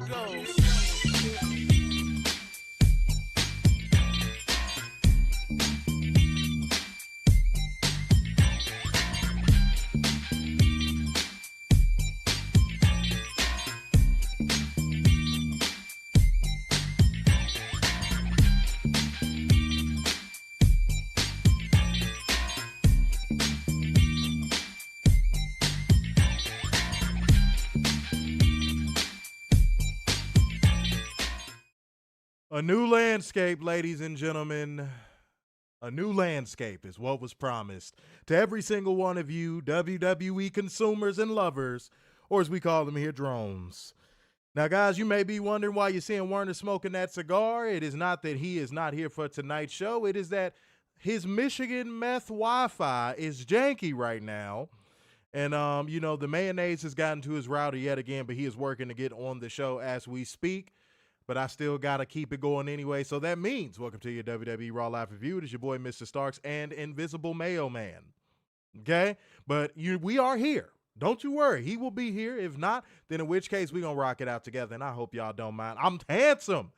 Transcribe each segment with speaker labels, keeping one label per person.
Speaker 1: it goes.
Speaker 2: A new landscape, ladies and gentlemen. A new landscape is what was promised to every single one of you WWE consumers and lovers, or as we call them here, drones. Now, guys, you may be wondering why you're seeing Werner smoking that cigar. It is not that he is not here for tonight's show. It is that his Michigan meth Wi-Fi is janky right now. And, the mayonnaise has gotten to his router yet again, but he is working to get on the show as we speak. But I still got to keep it going anyway. So that means, welcome to your WWE Raw Live Review. It is your boy, Mr. Starks, and Invisible Mailman. Okay? But we are here. Don't you worry. He will be here. If not, then in which case we're going to rock it out together. And I hope y'all don't mind. I'm handsome.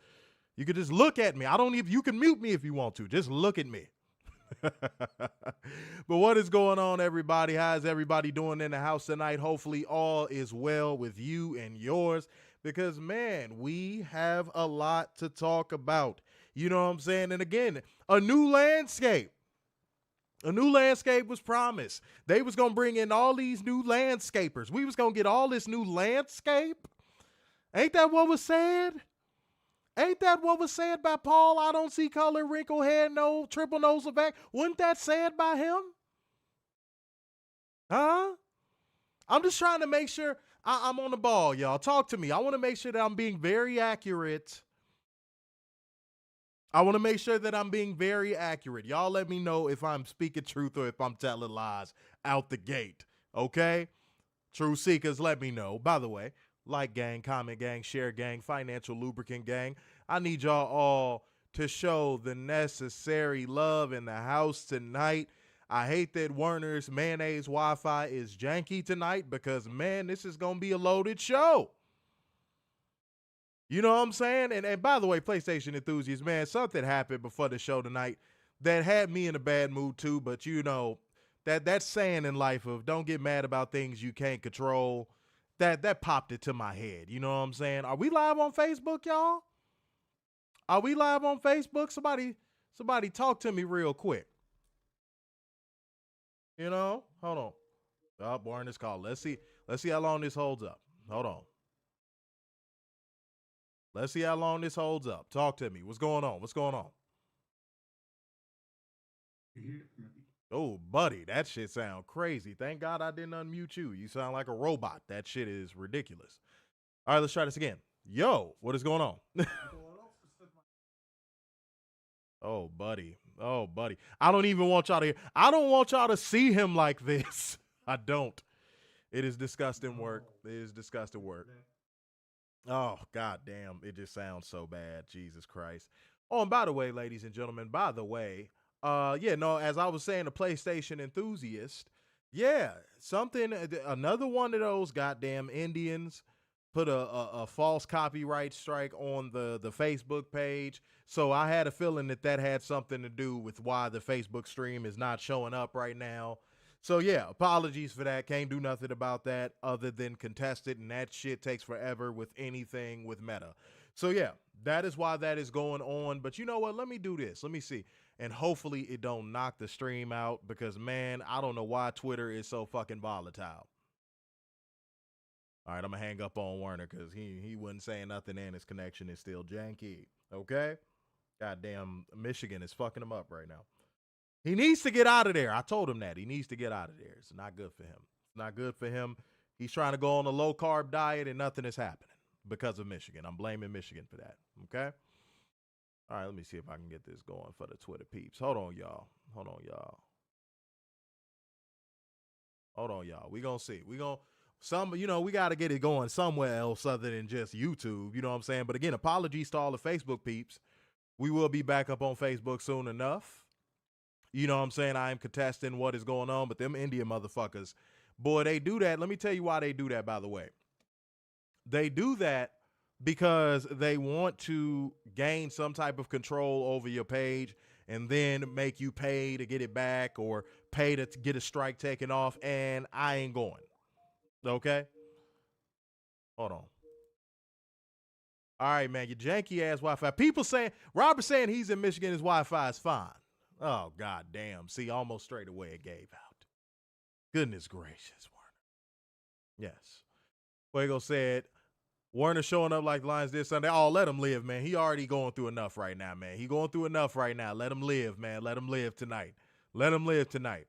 Speaker 2: You can just look at me. You can mute me if you want to. Just look at me. But what is going on, everybody? How is everybody doing in the house tonight? Hopefully all is well with you and yours. Because, man, we have a lot to talk about. You know what I'm saying? And again, a new landscape. A new landscape was promised. They was going to bring in all these new landscapers. We was going to get all this new landscape. Ain't that what was said? Ain't that what was said by Paul? I don't see color, wrinkle hair, no triple nose of back. Wasn't that said by him? Huh? I'm just trying to make sure I'm on the ball, y'all. Talk to me. I want to make sure that I'm being very accurate. Y'all let me know if I'm speaking truth or if I'm telling lies out the gate. Okay? True seekers, let me know. By the way, like gang, comment gang, share gang, financial lubricant gang. I need y'all all to show the necessary love in the house tonight. I hate that Werner's mayonnaise Wi-Fi is janky tonight because, man, this is going to be a loaded show. You know what I'm saying? And by the way, PlayStation enthusiasts, man, something happened before the show tonight that had me in a bad mood too. But, that saying in life of don't get mad about things you can't control, that popped it to my head. You know what I'm saying? Are we live on Facebook, y'all? Are we live on Facebook? Somebody talk to me real quick. Hold on. Oh, Warner's call. Let's see how long this holds up. Hold on. Let's see how long this holds up. Talk to me. What's going on? Oh, buddy, that shit sound crazy. Thank God I didn't unmute you. You sound like a robot. That shit is ridiculous. All right, let's try this again. Yo, what is going on? Oh, buddy. I don't even want y'all to hear. I don't want y'all to see him like this. I don't. It is disgusting work. Oh, god damn. It just sounds so bad. Jesus Christ. Oh, and by the way, ladies and gentlemen, as I was saying, a PlayStation enthusiast, another one of those goddamn Indians put a false copyright strike on the Facebook page. So I had a feeling that had something to do with why the Facebook stream is not showing up right now. So yeah, apologies for that. Can't do nothing about that other than contest it, and that shit takes forever with anything with Meta. So yeah, that is why that is going on. But you know what? Let me do this. Let me see. And hopefully it don't knock the stream out because, man, I don't know why Twitter is so fucking volatile. All right, I'm going to hang up on Werner because he wasn't saying nothing and his connection is still janky. Okay? Goddamn, Michigan is fucking him up right now. He needs to get out of there. I told him that. He needs to get out of there. It's not good for him. He's trying to go on a low-carb diet and nothing is happening because of Michigan. I'm blaming Michigan for that. Okay? All right, let me see if I can get this going for the Twitter peeps. Hold on, y'all. We gonna see. We got to get it going somewhere else other than just YouTube. You know what I'm saying? But again, apologies to all the Facebook peeps. We will be back up on Facebook soon enough. You know what I'm saying? I am contesting what is going on, but them Indian motherfuckers, boy, they do that. Let me tell you why they do that, by the way. They do that because they want to gain some type of control over your page and then make you pay to get it back or pay to get a strike taken off, and I ain't going. Okay? Hold on. All right, man, your janky ass Wi-Fi. People saying, Robert saying he's in Michigan, his Wi-Fi is fine. Oh, god damn. See, almost straight away it gave out. Goodness gracious, Warner. Yes. Fuego said, Warner showing up like the Lions did Sunday. Oh, let him live, man. He already going through enough right now, man. He going through enough right now. Let him live, man. Let him live tonight. Let him live tonight.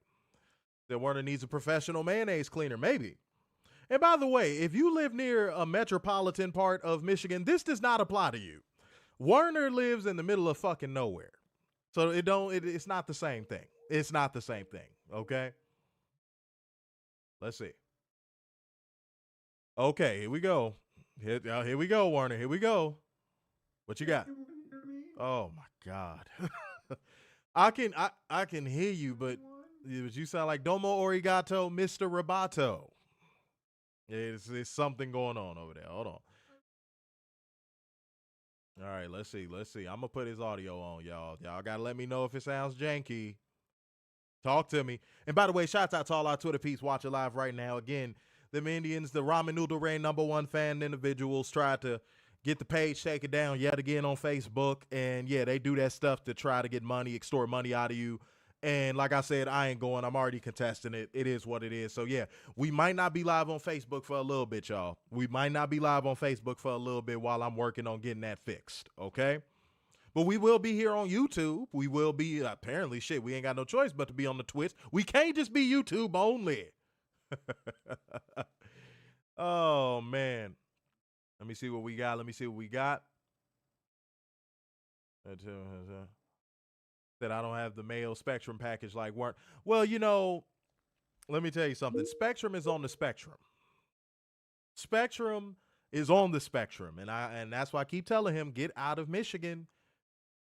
Speaker 2: That Warner needs a professional mayonnaise cleaner. Maybe. And by the way, if you live near a metropolitan part of Michigan, this does not apply to you. Warner lives in the middle of fucking nowhere. So it's not the same thing. It's not the same thing. Okay? Let's see. Okay, here we go. Here we go, Warner. Here we go. What you got? Oh my God. I can hear you, but you sound like Domo Origato, Mr. Roboto. It's something going on over there. Hold on. All right, let's see. I'm gonna put his audio on, y'all. Y'all gotta let me know if it sounds janky. Talk to me. And by the way, shout out to all our Twitter peeps watching live right now. Again, them Indians, the Ramen Noodle Rain #1 fan individuals tried to get the page taken down yet again on Facebook. And yeah, they do that stuff to try to get money, extort money out of you. And like I said, I ain't going. I'm already contesting it. It is what it is. So yeah, we might not be live on Facebook for a little bit, y'all. We might not be live on Facebook for a little bit while I'm working on getting that fixed, okay? But we will be here on YouTube. We will be, apparently, shit, we ain't got no choice but to be on the Twitch. We can't just be YouTube only. Oh, man. Let me see what we got. That I don't have the Mayo Spectrum package like weren't. Well, you know, let me tell you something. Spectrum is on the spectrum. Spectrum is on the spectrum. And that's why I keep telling him, get out of Michigan.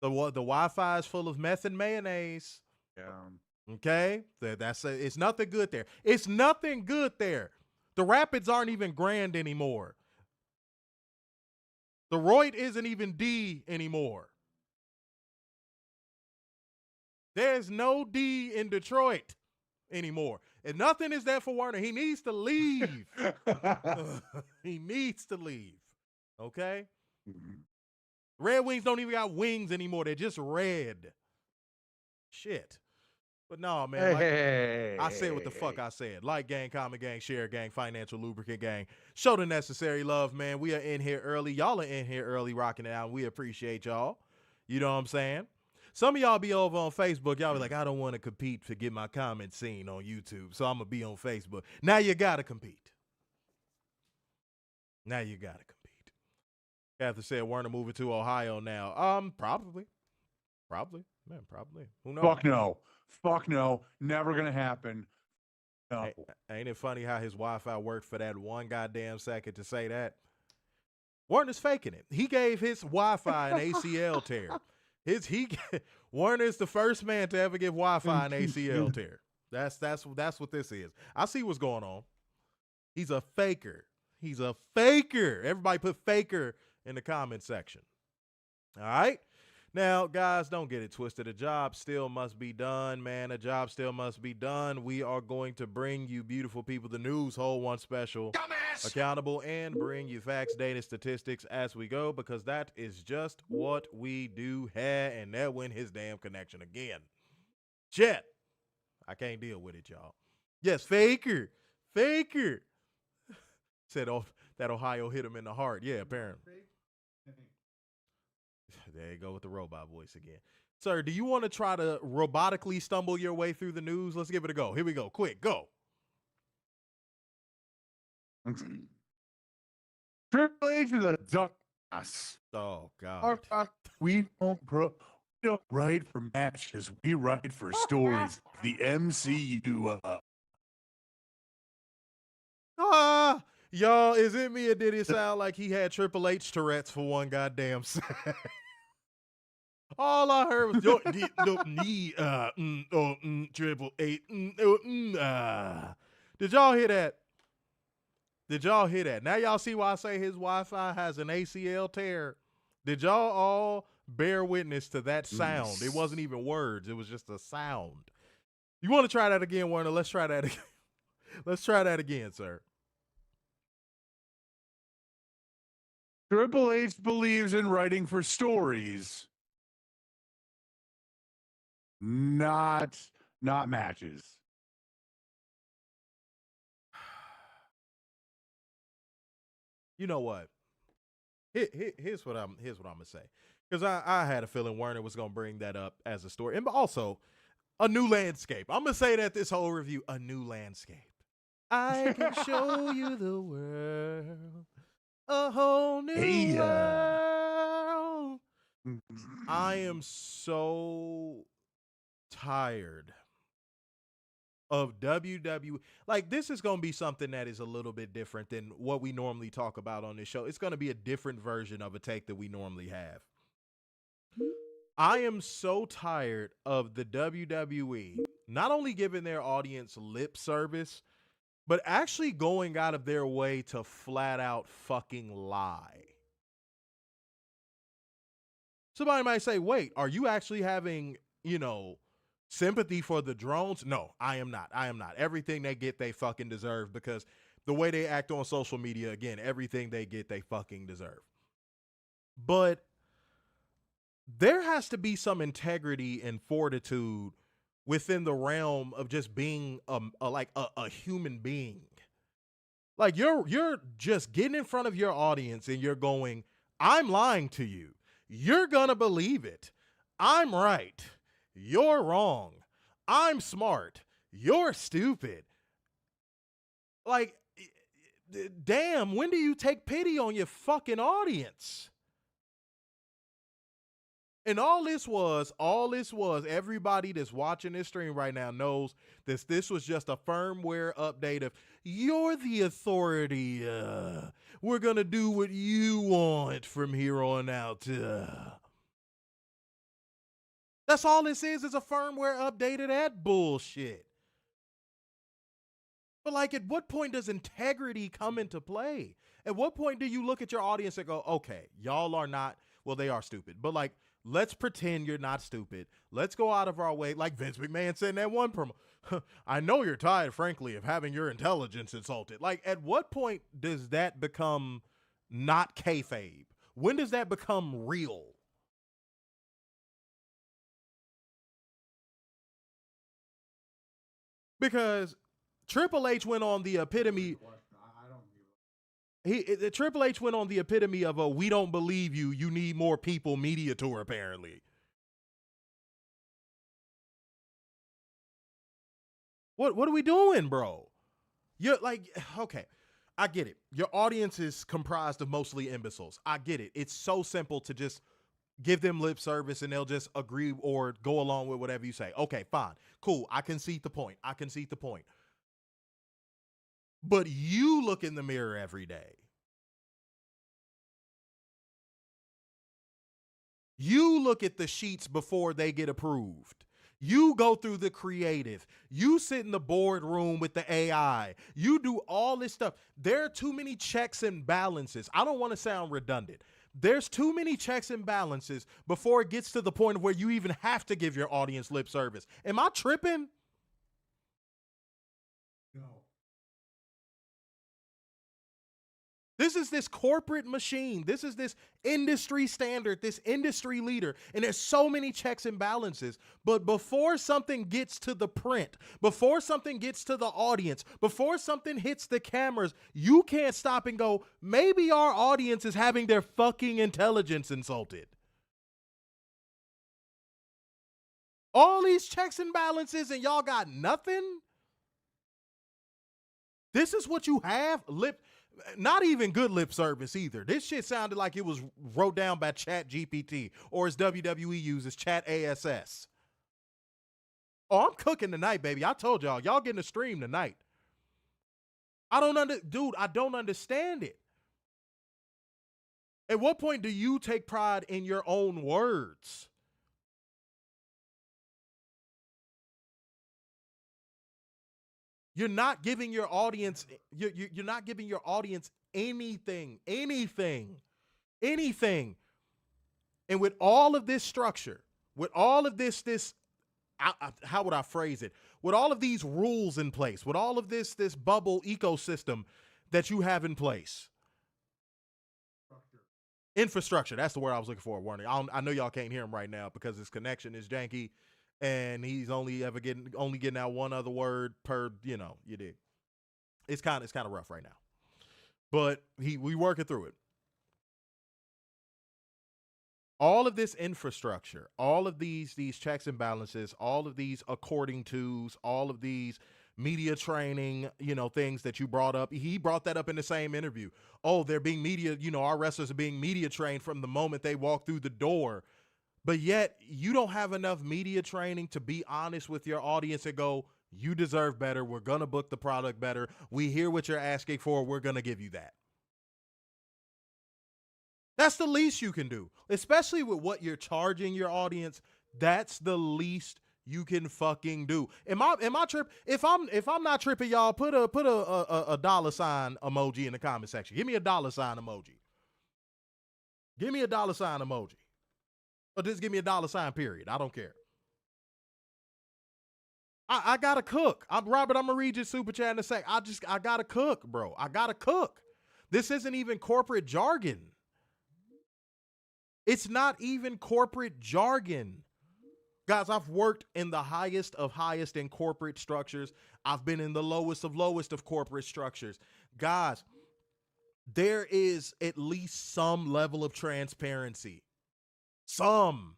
Speaker 2: The Wi-Fi is full of meth and mayonnaise. Yeah. Okay? It's nothing good there. It's nothing good there. The Rapids aren't even Grand anymore. The Royd isn't even D anymore. There's no D in Detroit anymore. And nothing is there for Warner. He needs to leave. He needs to leave. Okay? Red Wings don't even got wings anymore. They're just red. Shit. But no, man. I said what the fuck I said. Like gang, comment gang, share gang, financial lubricant gang. Show the necessary love, man. We are in here early. Y'all are in here early rocking it out. We appreciate y'all. You know what I'm saying? Some of y'all be over on Facebook. Y'all be like, I don't want to compete to get my comments seen on YouTube, so I'm going to be on Facebook. Now you got to compete. Catherine said Werner moving to Ohio now. Probably. Man, probably. Who knows?
Speaker 1: Fuck no. Never going to happen. No.
Speaker 2: Ain't it funny how his Wi-Fi worked for that one goddamn second to say that? Werner's faking it. He gave his Wi-Fi an ACL tear. Warner's the first man to ever give Wi-Fi an ACL tear. That's what this is. I see what's going on. He's a faker. Everybody put faker in the comment section. All right. Now, guys, don't get it twisted. A job still must be done, man. A job still must be done. We are going to bring you beautiful people the news, whole one special, dumbass, accountable, and bring you facts, data, statistics as we go, because that is just what we do here. And there went his damn connection again. Jet. I can't deal with it, y'all. Yes, faker. Said that Ohio hit him in the heart. Yeah, apparently. There you go with the robot voice again. Sir, do you want to try to robotically stumble your way through the news? Let's give it a go. Here we go. Quick, go.
Speaker 1: Triple H is a duck ass.
Speaker 2: Oh, God.
Speaker 1: We don't write for matches. We write for stories. The MCU.
Speaker 2: Y'all, is it me or did it sound like he had Triple H Tourette's for one goddamn second? All I heard was Triple H. Did y'all hear that? Did y'all hear that? Now y'all see why I say his Wi-Fi has an ACL tear. Did y'all all bear witness to that sound? It wasn't even words. It was just a sound. You want to try that again, Warner? Let's try that again. Let's try that again, sir.
Speaker 1: Triple H believes in writing for stories, not matches.
Speaker 2: You know what? Here's what I'm gonna say, because I had a feeling Werner was gonna bring that up as a story, and also a new landscape. I'm gonna say that this whole review, a new landscape. I can show you the world, a whole new world. I am so tired of WWE. Like, this is going to be something that is a little bit different than what we normally talk about on this show. It's going to be a different version of a take that we normally have. I am so tired of the WWE not only giving their audience lip service, but actually going out of their way to flat out fucking lie. Somebody might say, wait, are you actually having, sympathy for the drones? No, I am not. I am not. Everything they get, they fucking deserve, because the way they act on social media, again, everything they get, they fucking deserve. But there has to be some integrity and fortitude within the realm of just being a human being. Like, you're just getting in front of your audience and you're going, I'm lying to you. You're gonna believe it. I'm right. You're wrong. I'm smart. You're stupid. Like, damn, when do you take pity on your fucking audience? And all this was, everybody that's watching this stream right now knows that this was just a firmware update of, you're the authority. We're going to do what you want from here on out. That's all this is a firmware update of that bullshit. But, like, at what point does integrity come into play? At what point do you look at your audience and go, okay, y'all are not, well, they are stupid, but, like, let's pretend you're not stupid. Let's go out of our way. Like Vince McMahon said in that one promo, I know you're tired, frankly, of having your intelligence insulted. Like, at what point does that become not kayfabe? When does that become real? Because Triple H went on the epitome. Triple H went on the epitome of a "we don't believe you, you need more people" media tour, apparently. What are we doing, bro? You're like, okay, I get it. Your audience is comprised of mostly imbeciles. I get it. It's so simple to just give them lip service and they'll just agree or go along with whatever you say. Okay, fine. Cool. I concede the point. But you look in the mirror every day. You look at the sheets before they get approved. You go through the creative. You sit in the boardroom with the AI. You do all this stuff. There are too many checks and balances. I don't want to sound redundant. There's too many checks and balances before it gets to the point where you even have to give your audience lip service. Am I tripping? No. This is this corporate machine. This is this industry standard, this industry leader. And there's so many checks and balances. But before something gets to the print, before something gets to the audience, before something hits the cameras, you can't stop and go, maybe our audience is having their fucking intelligence insulted. All these checks and balances and y'all got nothing? This is what you have? Not even good lip service either. This shit sounded like it was wrote down by Chat GPT, or as WWE uses, Chat ASS. Oh, I'm cooking tonight, baby. I told y'all getting a stream tonight. I don't understand it. At what point do you take pride in your own words? You're not giving your audience, you're not giving your audience anything. And with all of this structure, with all of this, how would I phrase it? With all of these rules in place, with all of this bubble ecosystem that you have in place. Infrastructure. That's the word I was looking for, Warner. I know y'all can't hear him right now because his connection is janky, and he's only getting out one other word per, you did. It's kind of rough right now, but we working through it. All of this infrastructure, all of these checks and balances, all of these according to's, all of these media training, things that you brought up. He brought that up in the same interview. Oh, they're being media, our wrestlers are being media trained from the moment they walk through the door. But yet you don't have enough media training to be honest with your audience and go, you deserve better. We're going to book the product better. We hear what you're asking for. We're going to give you that. That's the least you can do, especially with what you're charging your audience. That's the least you can fucking do. Am I trip? If I'm not tripping, y'all, put a $sign emoji in the comment section. Give me a $sign emoji. Give me a $sign emoji. Or just give me a $sign period. I don't care. I gotta cook. Robert, I'm gonna read your super chat in a sec. I gotta cook, bro. I gotta cook. This isn't even corporate jargon. It's not even corporate jargon. Guys, I've worked in the highest of highest in corporate structures. I've been in the lowest of lowest of corporate structures. Guys, there is at least some level of transparency. Some.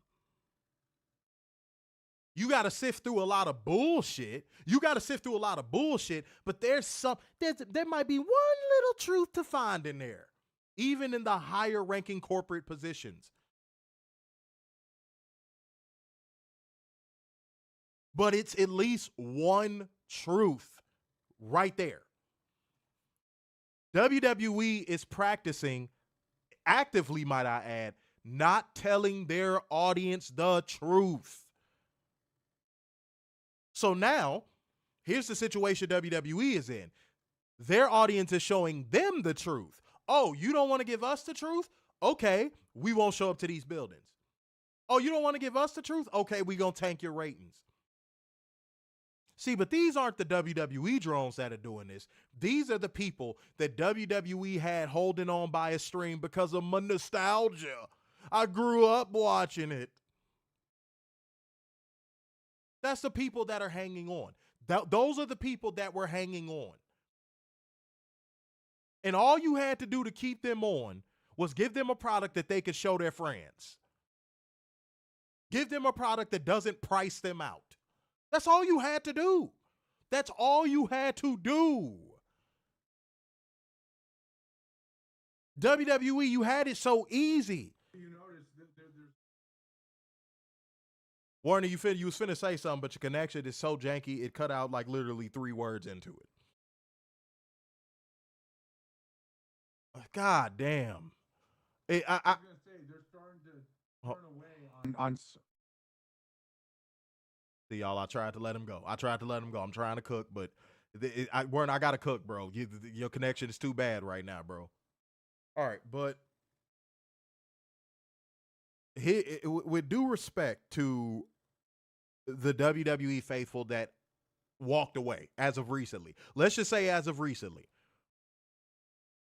Speaker 2: You got to sift through a lot of bullshit. But there might be one little truth to find in there, even in the higher ranking corporate positions. But it's at least one truth right there. WWE is practicing, actively might I add, not telling their audience the truth. So now, here's the situation WWE is in. Their audience is showing them the truth. Oh, you don't want to give us the truth? Okay, we won't show up to these buildings. Oh, you don't want to give us the truth? Okay, we're going to tank your ratings. See, but these aren't the WWE drones that are doing this. These are the people that WWE had holding on by a string because of my nostalgia. I grew up watching it. That's the people that are hanging on. Those are the people that were hanging on. And all you had to do to keep them on was give them a product that they could show their friends. Give them a product that doesn't price them out. That's all you had to do. That's all you had to do. WWE, you had it so easy. You notice there's Warner, you was finna say something, but your connection is so janky, it cut out like literally 3 words into it. God damn. I was gonna say, they're starting to turn away on See, y'all, I tried to let him go. I'm trying to cook, but I gotta cook, bro. Your connection is too bad right now, bro. All right, but with due respect to the WWE faithful that walked away as of recently, let's just say as of recently.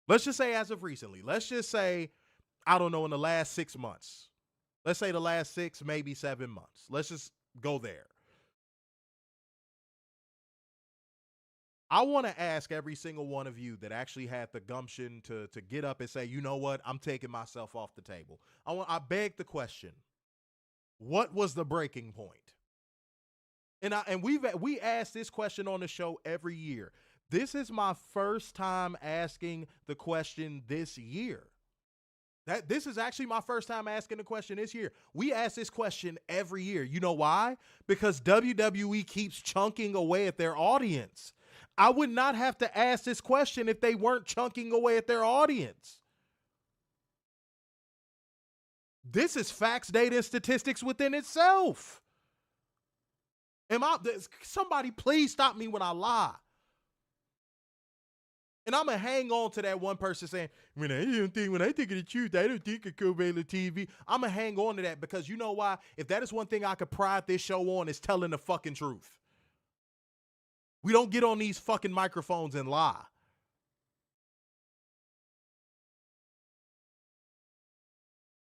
Speaker 2: Let's just say, I don't know, in the last 6 months. Let's say the last 6, maybe 7 months. Let's just go there. I want to ask every single one of you that actually had the gumption to get up and say, you know what, I'm taking myself off the table. I beg the question, what was the breaking point? And we ask this question on the show every year. This is my first time asking the question this year. This is actually my first time asking the question this year. We ask this question every year. You know why? Because WWE keeps chunking away at their audience. I would not have to ask this question if they weren't chunking away at their audience. This is facts, data, and statistics within itself. Somebody please stop me when I lie. And I'm going to hang on to that one person saying, when I think of the truth, I don't think of CovalentTV. I'm going to hang on to that because you know why? If that is one thing I could pride this show on, is telling the fucking truth. We don't get on these fucking microphones and lie.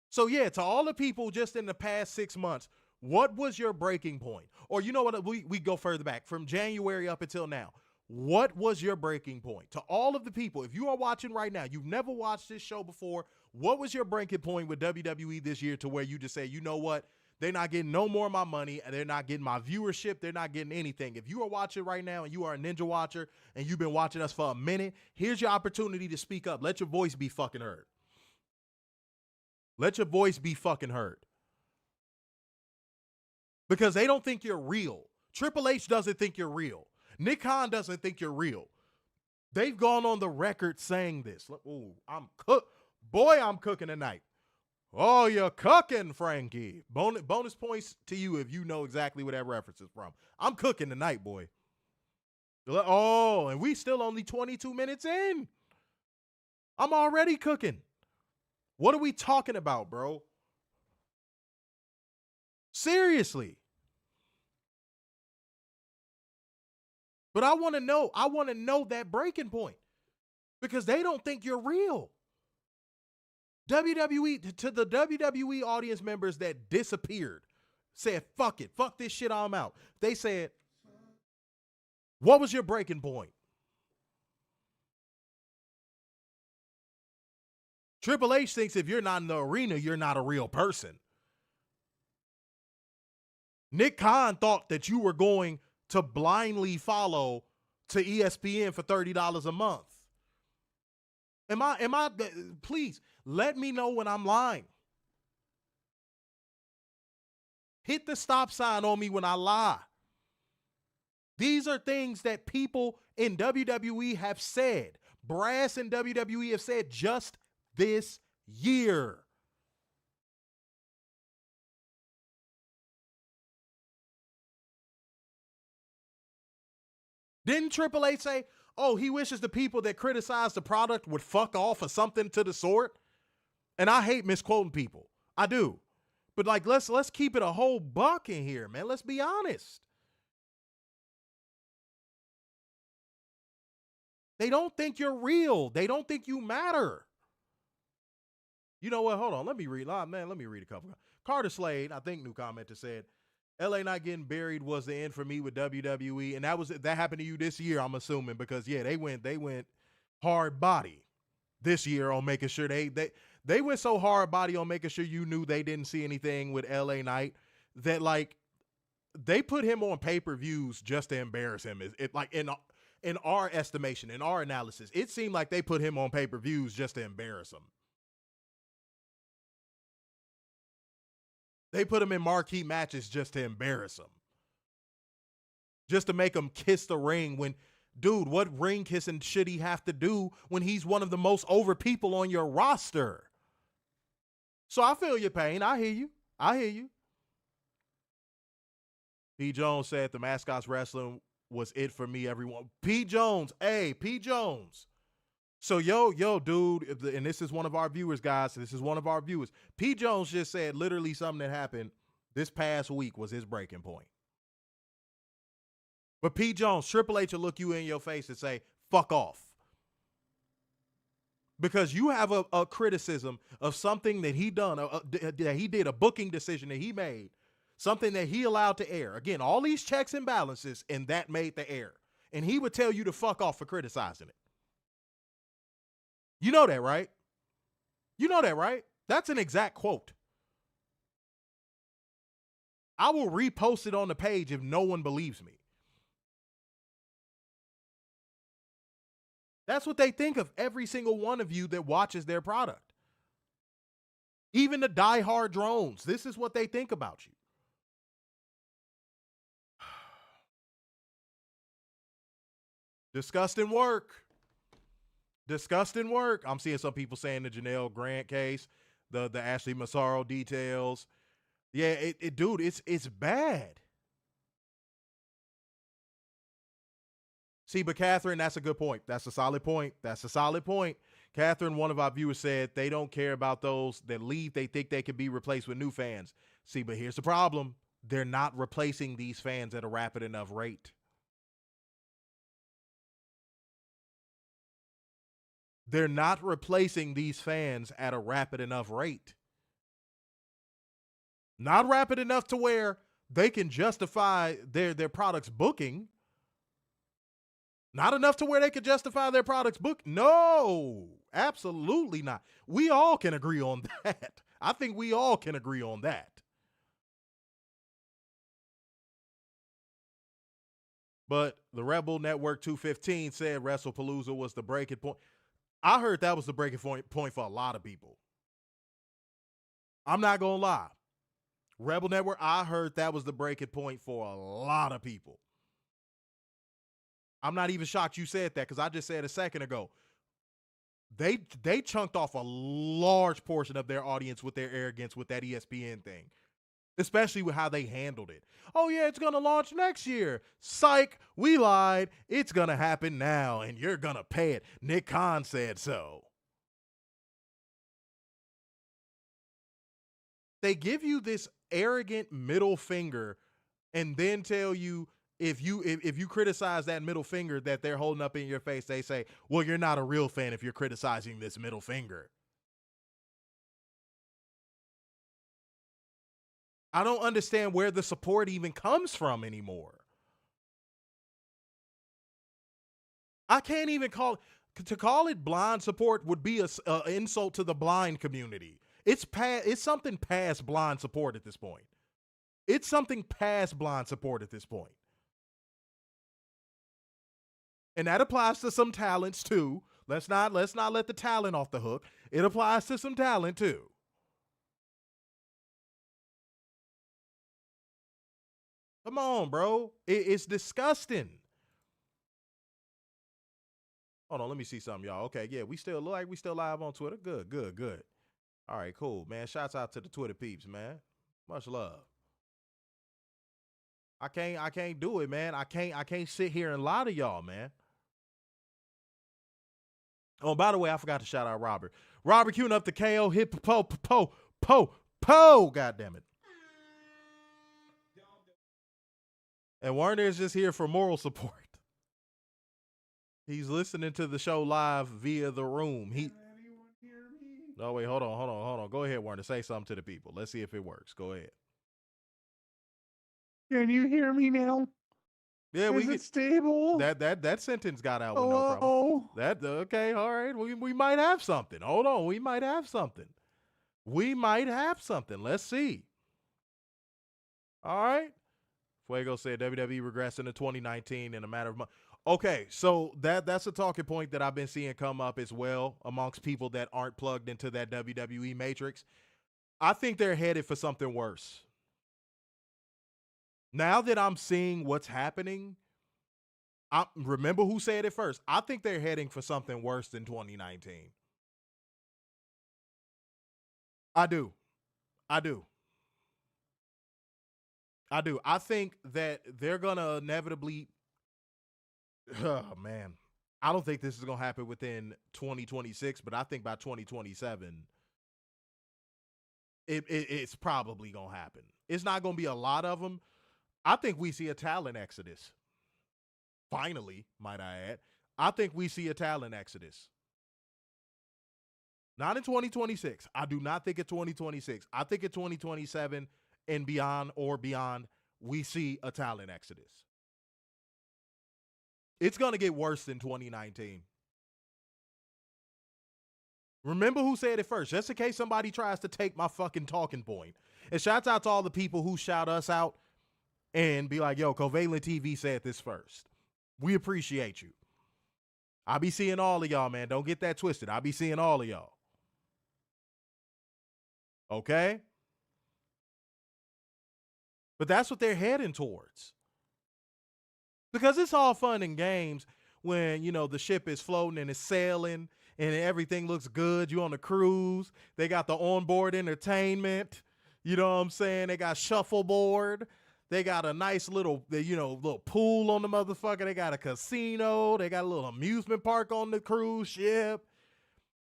Speaker 2: So yeah, to all the people just in the past 6 months, what was your breaking point? Or you know what, we go further back, from January up until now. What was your breaking point? To all of the people, if you are watching right now, you've never watched this show before, what was your breaking point with WWE this year to where you just say, you know what, they're not getting no more of my money, and they're not getting my viewership, they're not getting anything. If you are watching right now and you are a Ninja Watcher and you've been watching us for a minute, here's your opportunity to speak up. Let your voice be fucking heard. Let your voice be fucking heard. Because they don't think you're real. Triple H doesn't think you're real. Nick Khan doesn't think you're real. They've gone on the record saying this. Ooh, I'm cooking tonight. Oh, you're cooking, Frankie. Bonus points to you if you know exactly where that reference is from. I'm cooking tonight, boy. Oh, and we still only 22 minutes in. I'm already cooking. What are we talking about, bro? Seriously. But I want to know that breaking point because they don't think you're real. WWE, to the WWE audience members that disappeared, said, fuck it, fuck this shit, I'm out. They said, what was your breaking point? Triple H thinks if you're not in the arena, you're not a real person. Nick Khan thought that you were going to blindly follow to ESPN for $30 a month. Please let me know when I'm lying. Hit the stop sign on me when I lie. These are things that people in WWE have said. Brass in WWE have said just this year. Didn't Triple H say, oh, he wishes the people that criticize the product would fuck off or something to the sort? And I hate misquoting people. I do. But like, let's keep it a whole buck in here, man. Let's be honest. They don't think you're real. They don't think you matter. You know what? Hold on. Let me read a couple. Carter Slade, I think new commenter said, LA not getting buried was the end for me with WWE. And that happened to you this year, I'm assuming, because yeah, they went hard body this year on making sure they went so hard body on making sure you knew they didn't see anything with LA Knight that like they put him on pay-per-views just to embarrass him. It like in our estimation, in our analysis, it seemed like they put him on pay-per-views just to embarrass him. They put him in marquee matches just to embarrass him. Just to make him kiss the ring when, dude, what ring kissing should he have to do when he's one of the most over people on your roster? So I feel your pain. I hear you. P. Jones said the mascots wrestling was it for me, everyone. P. Jones. So, yo, dude, and this is one of our viewers, guys. P. Jones just said literally something that happened this past week was his breaking point. But P. Jones, Triple H will look you in your face and say, fuck off. Because you have a criticism of something that he done, that he did, a booking decision that he made, something that he allowed to air. Again, all these checks and balances, and that made the air. And he would tell you to fuck off for criticizing it. You know that, right? That's an exact quote. I will repost it on the page if no one believes me. That's what they think of every single one of you that watches their product. Even the diehard drones, this is what they think about you. Disgusting work. I'm seeing some people saying the Janelle Grant case, the Ashley Massaro details. Yeah, dude, it's bad. See, but Catherine, that's a good point. That's a solid point. That's a solid point. Catherine, one of our viewers, said they don't care about those that leave. They think they can be replaced with new fans. See, but here's the problem. They're not replacing these fans at a rapid enough rate. They're not replacing these fans at a rapid enough rate. Not rapid enough to where they can justify their product's booking. Not enough to where they could justify their product's book. No, absolutely not. We all can agree on that. I think we all can agree on that. But the Rebel Network 215 said WrestlePalooza was the breaking point. I heard that was the breaking point for a lot of people. I'm not going to lie. Rebel Network, I heard that was the breaking point for a lot of people. I'm not even shocked you said that because I just said a second ago. They chunked off a large portion of their audience with their arrogance with that ESPN thing, especially with how they handled it. Oh, yeah, it's going to launch next year. Psych, we lied. It's going to happen now, and you're going to pay it. Nick Khan said so. They give you this arrogant middle finger and then tell you, if you criticize that middle finger that they're holding up in your face, they say, well, you're not a real fan if you're criticizing this middle finger. I don't understand where the support even comes from anymore. I can't even call it blind support would be an insult to the blind community. It's something past blind support at this point. It's something past blind support at this point. And that applies to some talents too. Let's not let the talent off the hook. It applies to some talent too. Come on, bro. It's disgusting. Hold on, let me see something, y'all. Okay, yeah, we still live on Twitter. Good. All right, cool, man. Shouts out to the Twitter peeps, man. Much love. I can't do it, man. I can't sit here and lie to y'all, man. Oh, by the way, I forgot to shout out Robert. Robert queuing up the KO hip po. God damn it. And Warner is just here for moral support. He's listening to the show live via the room. No, wait, hold on. Go ahead, Warner. Say something to the people. Let's see if it works. Go ahead.
Speaker 1: Can you hear me now?
Speaker 2: Yeah,
Speaker 1: Is it stable?
Speaker 2: That sentence got out with no problem. Okay, all right. We might have something. Hold on, we might have something. Let's see. All right. Fuego said WWE regressed into 2019 in a matter of months. Okay, so that's a talking point that I've been seeing come up as well amongst people that aren't plugged into that WWE matrix. I think they're headed for something worse. Now that I'm seeing what's happening, remember who said it first. I think they're heading for something worse than 2019. I do. I think that they're going to inevitably, oh man, I don't think this is going to happen within 2026, but I think by 2027, it's probably going to happen. It's not going to be a lot of them. I think we see a talent exodus. Finally, might I add. I think we see a talent exodus. Not in 2026. I do not think it's 2026. I think it's 2027 and beyond, we see a talent exodus. It's going to get worse than 2019. Remember who said it first, just in case somebody tries to take my fucking talking point. And shouts out to all the people who shout us out and be like, yo, CovalentTV said this first. We appreciate you. I be seeing all of y'all, man. Don't get that twisted. I be seeing all of y'all. Okay? But that's what they're heading towards. Because it's all fun and games when, the ship is floating and it's sailing and everything looks good. You on a cruise. They got the onboard entertainment. You know what I'm saying? They got shuffleboard. They got a nice little, little pool on the motherfucker. They got a casino. They got a little amusement park on the cruise ship.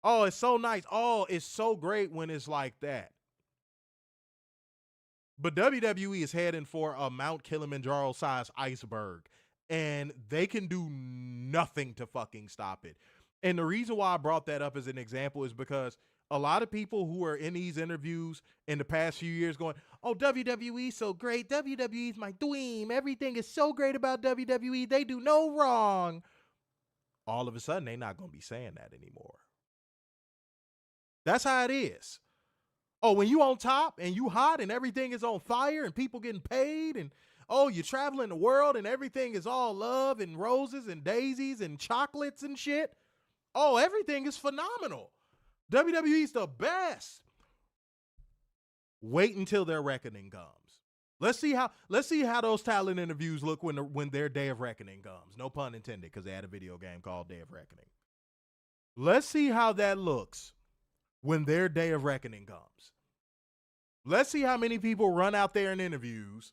Speaker 2: Oh, it's so nice. Oh, it's so great when it's like that. But WWE is heading for a Mount Kilimanjaro-sized iceberg, and they can do nothing to fucking stop it. And the reason why I brought that up as an example is because a lot of people who are in these interviews in the past few years going, oh, WWE so great. WWE's my dream. Everything is so great about WWE. They do no wrong. All of a sudden, they're not going to be saying that anymore. That's how it is. Oh, when you on top and you hot and everything is on fire and people getting paid and, oh, you're traveling the world and everything is all love and roses and daisies and chocolates and shit. Oh, everything is phenomenal. WWE's the best. Wait until their reckoning comes. Let's see how those talent interviews look when their day of reckoning comes. No pun intended, because they had a video game called Day of Reckoning. Let's see how that looks when their day of reckoning comes. Let's see how many people run out there in interviews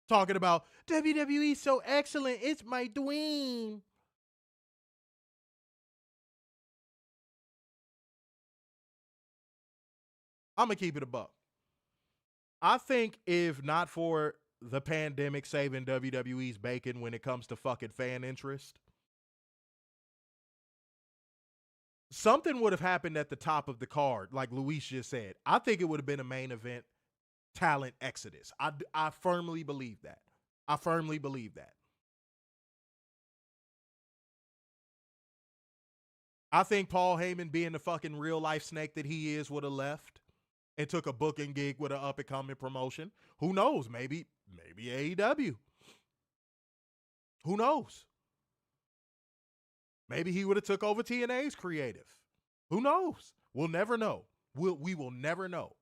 Speaker 2: talking about WWE so excellent, it's my dream. I'm going to keep it a buck. I think if not for the pandemic saving WWE's bacon when it comes to fucking fan interest, something would have happened at the top of the card, like Luis just said. I think it would have been a main event talent exodus. I firmly believe that. I firmly believe that. I think Paul Heyman, being the fucking real life snake that he is, would have left and took a booking gig with an up and coming promotion. Who knows? Maybe AEW. Who knows? Maybe he would have took over TNA's creative. Who knows? We'll never know. We will never know.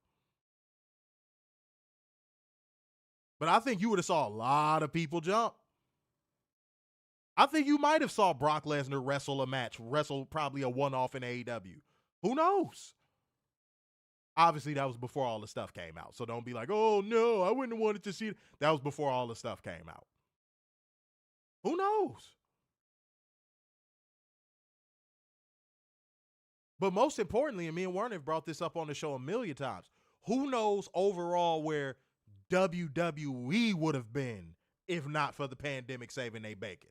Speaker 2: But I think you would have saw a lot of people jump. I think you might have saw Brock Lesnar wrestle probably a one-off in AEW. Who knows? Obviously, that was before all the stuff came out. So don't be like, oh, no, I wouldn't have wanted to see it. That was before all the stuff came out. Who knows? But most importantly, and me and Werner have brought this up on the show a million times, who knows overall where WWE would have been if not for the pandemic saving their bacon?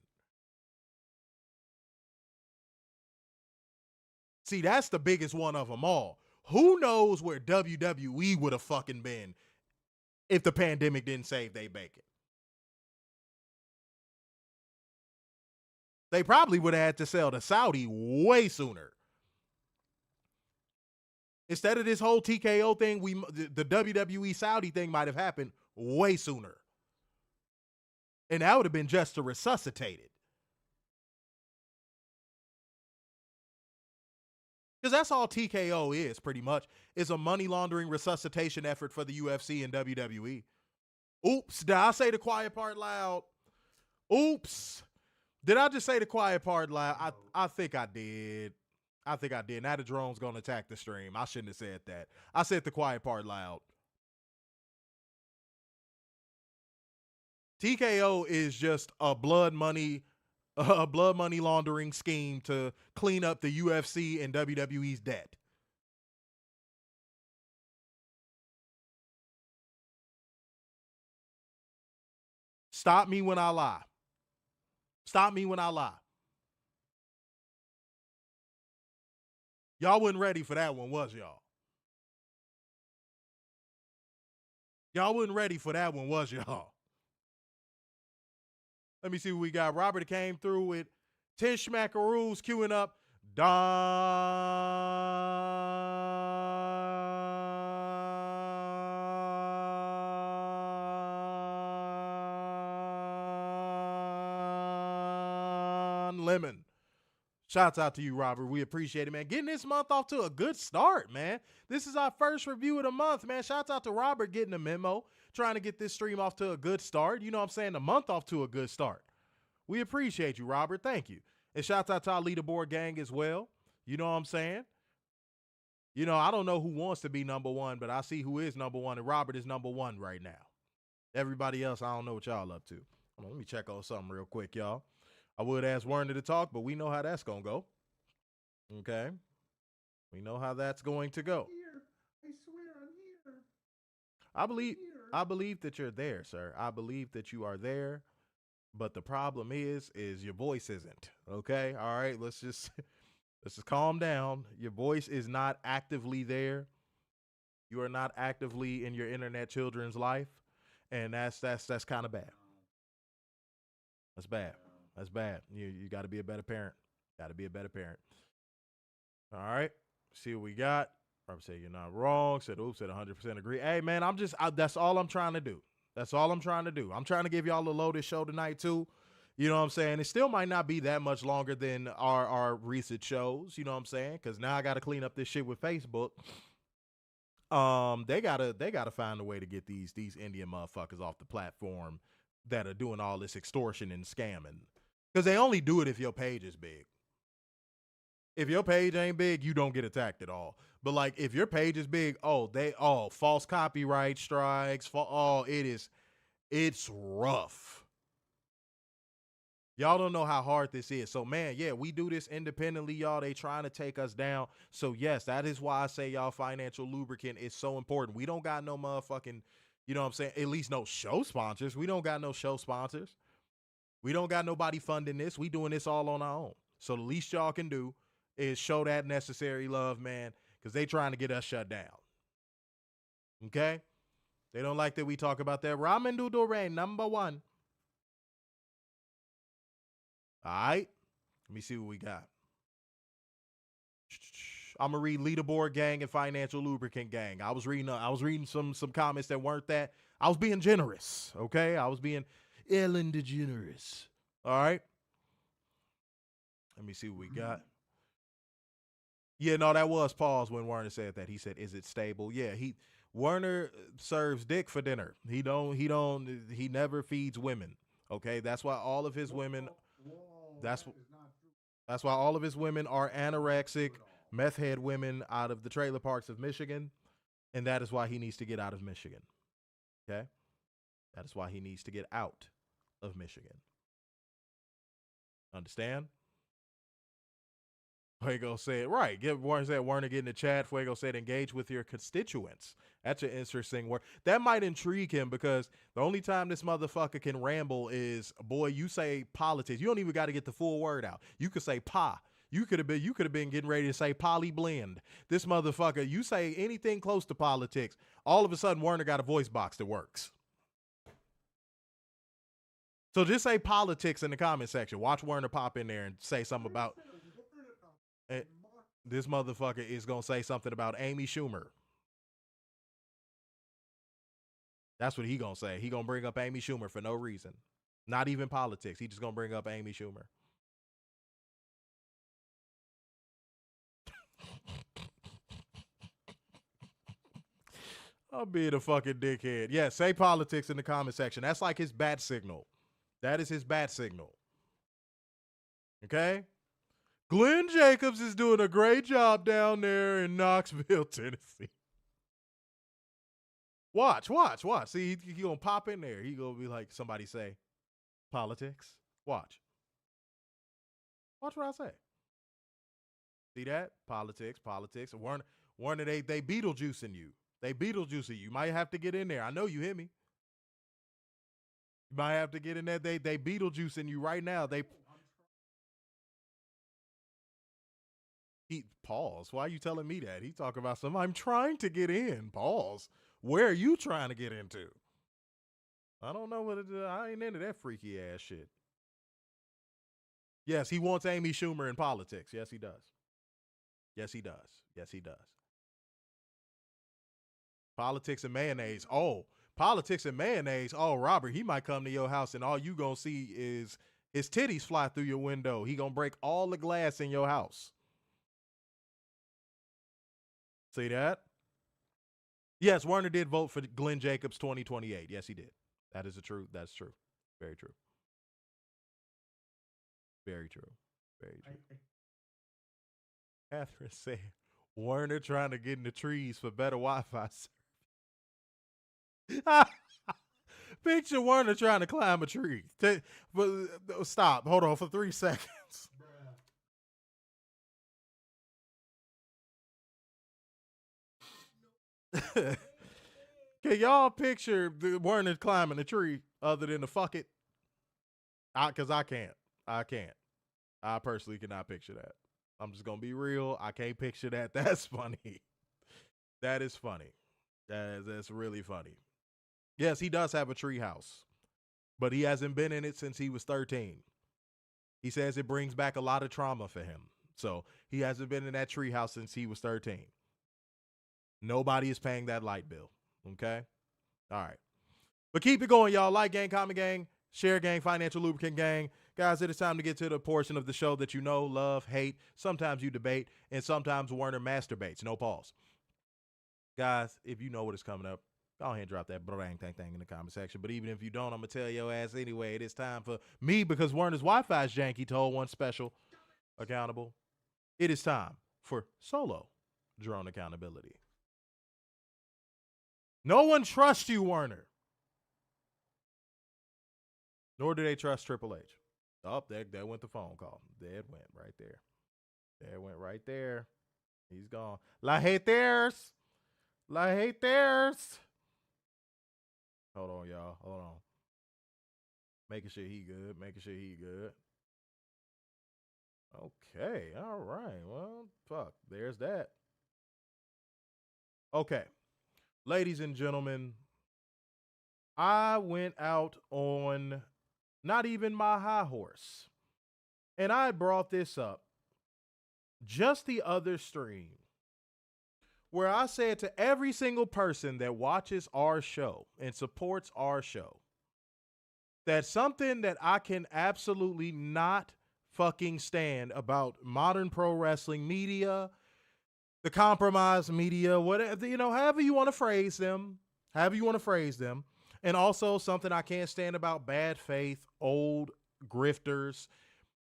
Speaker 2: See, that's the biggest one of them all. Who knows where WWE would have fucking been if the pandemic didn't save their bacon? They probably would have had to sell to Saudi way sooner. Instead of this whole TKO thing, the WWE Saudi thing might have happened way sooner. And that would have been just to resuscitate it. Because that's all TKO is, pretty much, is a money laundering resuscitation effort for the UFC and WWE. Oops, did I say the quiet part loud? Oops. Did I just say the quiet part loud? I think I did. Now the drone's going to attack the stream. I shouldn't have said that. I said the quiet part loud. TKO is just a blood money laundering scheme to clean up the UFC and WWE's debt. Stop me when I lie. Stop me when I lie. Y'all wasn't ready for that one, was y'all? Y'all wasn't ready for that one, was y'all? Let me see what we got. Robert came through with 10 schmackaroos queuing up. Don Lemon. Shouts out to you, Robert. We appreciate it, man. Getting this month off to a good start, man. This is our first review of the month, man. Shouts out to Robert getting the memo, trying to get this stream off to a good start. You know what I'm saying? The month off to a good start. We appreciate you, Robert. Thank you. And shouts out to our leaderboard gang as well. You know what I'm saying? You know, I don't know who wants to be number one, but I see who is number one, and Robert is number one right now. Everybody else, I don't know what y'all up to. Hold on, let me check on something real quick, y'all. I would ask Werner to talk, but we know how that's going to go. Okay? We know how that's going to go.
Speaker 3: Here. I swear I'm here.
Speaker 2: I believe that you're there, sir. I believe that you are there. But the problem is your voice isn't. Okay? All right, let's just calm down. Your voice is not actively there. You are not actively in your internet children's life, and that's kind of bad. That's bad. That's bad. You got to be a better parent. Got to be a better parent. All right. See what we got. Robert said you're not wrong. Said oops. Said 100% agree. Hey man, that's all I'm trying to do. That's all I'm trying to do. I'm trying to give y'all a loaded show tonight too. You know what I'm saying? It still might not be that much longer than our recent shows. You know what I'm saying? Because now I got to clean up this shit with Facebook. They gotta find a way to get these Indian motherfuckers off the platform that are doing all this extortion and scamming. Because they only do it if your page is big. If your page ain't big, you don't get attacked at all. But like if your page is big, false copyright strikes, it's rough. Y'all don't know how hard this is. So man, yeah, we do this independently, y'all. They trying to take us down. So yes, that is why I say y'all financial lubricant is so important. We don't got no motherfucking, you know what I'm saying? At least no show sponsors. We don't got no show sponsors. We don't got nobody funding this. We doing this all on our own. So the least y'all can do is show that necessary love, man, because they trying to get us shut down. Okay? They don't like that we talk about that. Ramen noodle rain, number one. All right. Let me see what we got. I'm gonna read leaderboard gang and financial lubricant gang. I was reading some comments that weren't that. I was being generous. Okay, I was being Ellen DeGeneres. All right. Let me see what we got. Yeah, no, that was pause when Werner said that. He said, "Is it stable?" Yeah, Werner serves dick for dinner. He never feeds women. Okay, that's why all of his women. That's why all of his women are anorexic, meth head women out of the trailer parks of Michigan, and that is why he needs to get out of Michigan. Okay? That is why he needs to get out of Michigan. Understand? Fuego said, right. Werner get in the chat. Fuego said, engage with your constituents. That's an interesting word. That might intrigue him because the only time this motherfucker can ramble is, boy, you say politics. You don't even got to get the full word out. You could say pa. You could have been getting ready to say poly blend. This motherfucker, you say anything close to politics, all of a sudden Werner got a voice box that works. So just say politics in the comment section. Watch Werner pop in there and say something about. This motherfucker is going to say something about Amy Schumer. That's what he going to say. He going to bring up Amy Schumer for no reason. Not even politics. He just going to bring up Amy Schumer. I'm being a fucking dickhead. Yeah, say politics in the comment section. That's like his bat signal. That is his bat signal. Okay? Glenn Jacobs is doing a great job down there in Knoxville, Tennessee. Watch. See, he gonna pop in there. He gonna be like, somebody say, politics. Watch what I say. See that? Politics. Warner, they Beetlejuicing you. They Beetlejuicing you. You might have to get in there. I know you hear me. You might have to get in there. They Beetlejuicing you right now. Pause. Why are you telling me that? He talking about something. I'm trying to get in. Pause. Where are you trying to get into? I don't know what it is. I ain't into that freaky ass shit. Yes, he wants Amy Schumer in politics. Yes, he does. Yes, he does. Politics and mayonnaise. Oh, politics and mayonnaise. Oh, Robert, he might come to your house and all you gonna see is his titties fly through your window. He gonna break all the glass in your house. See that? Yes, Werner did vote for Glenn Jacobs 2028. Yes, he did. That is the truth. That's true. Very true. Very true. Very true. Catherine said, Warner trying to get in the trees for better Wi-Fi. Picture Warner trying to climb a tree. But stop. Hold on for 3 seconds. Can y'all picture Warner climbing a tree other than the fuck it? Because I can't. I personally cannot picture that. I'm just going to be real. I can't picture that. That's funny. That is funny. That's really funny. Yes, he does have a tree house, but he hasn't been in it since he was 13. He says it brings back a lot of trauma for him. So he hasn't been in that tree house since he was 13. Nobody is paying that light bill. Okay? All right. But keep it going, y'all. Like gang, comment gang, share gang, financial lubricant gang. Guys, it is time to get to the portion of the show that you know, love, hate. Sometimes you debate, and sometimes Warner masturbates. No pause. Guys, if you know what is coming up, go ahead and drop that bang thing in the comment section. But even if you don't, I'm going to tell your ass anyway. It is time for me, because Warner's Wi-Fi is janky, to hold one special accountable. It is time for solo drone accountability. No one trusts you, Warner. Nor do they trust Triple H. Oh, there went the phone call. There it went right there. There it went right there. He's gone. La haters. La haters. Hold on, y'all. Hold on. Making sure he good. Okay. All right. Well, fuck. There's that. Okay. Ladies and gentlemen, I went out on not even my high horse. And I brought this up just the other stream, where I said to every single person that watches our show and supports our show, that something that I can absolutely not fucking stand about modern pro wrestling media, the compromised media, whatever, however you want to phrase them, and also something I can't stand about bad faith, old grifters,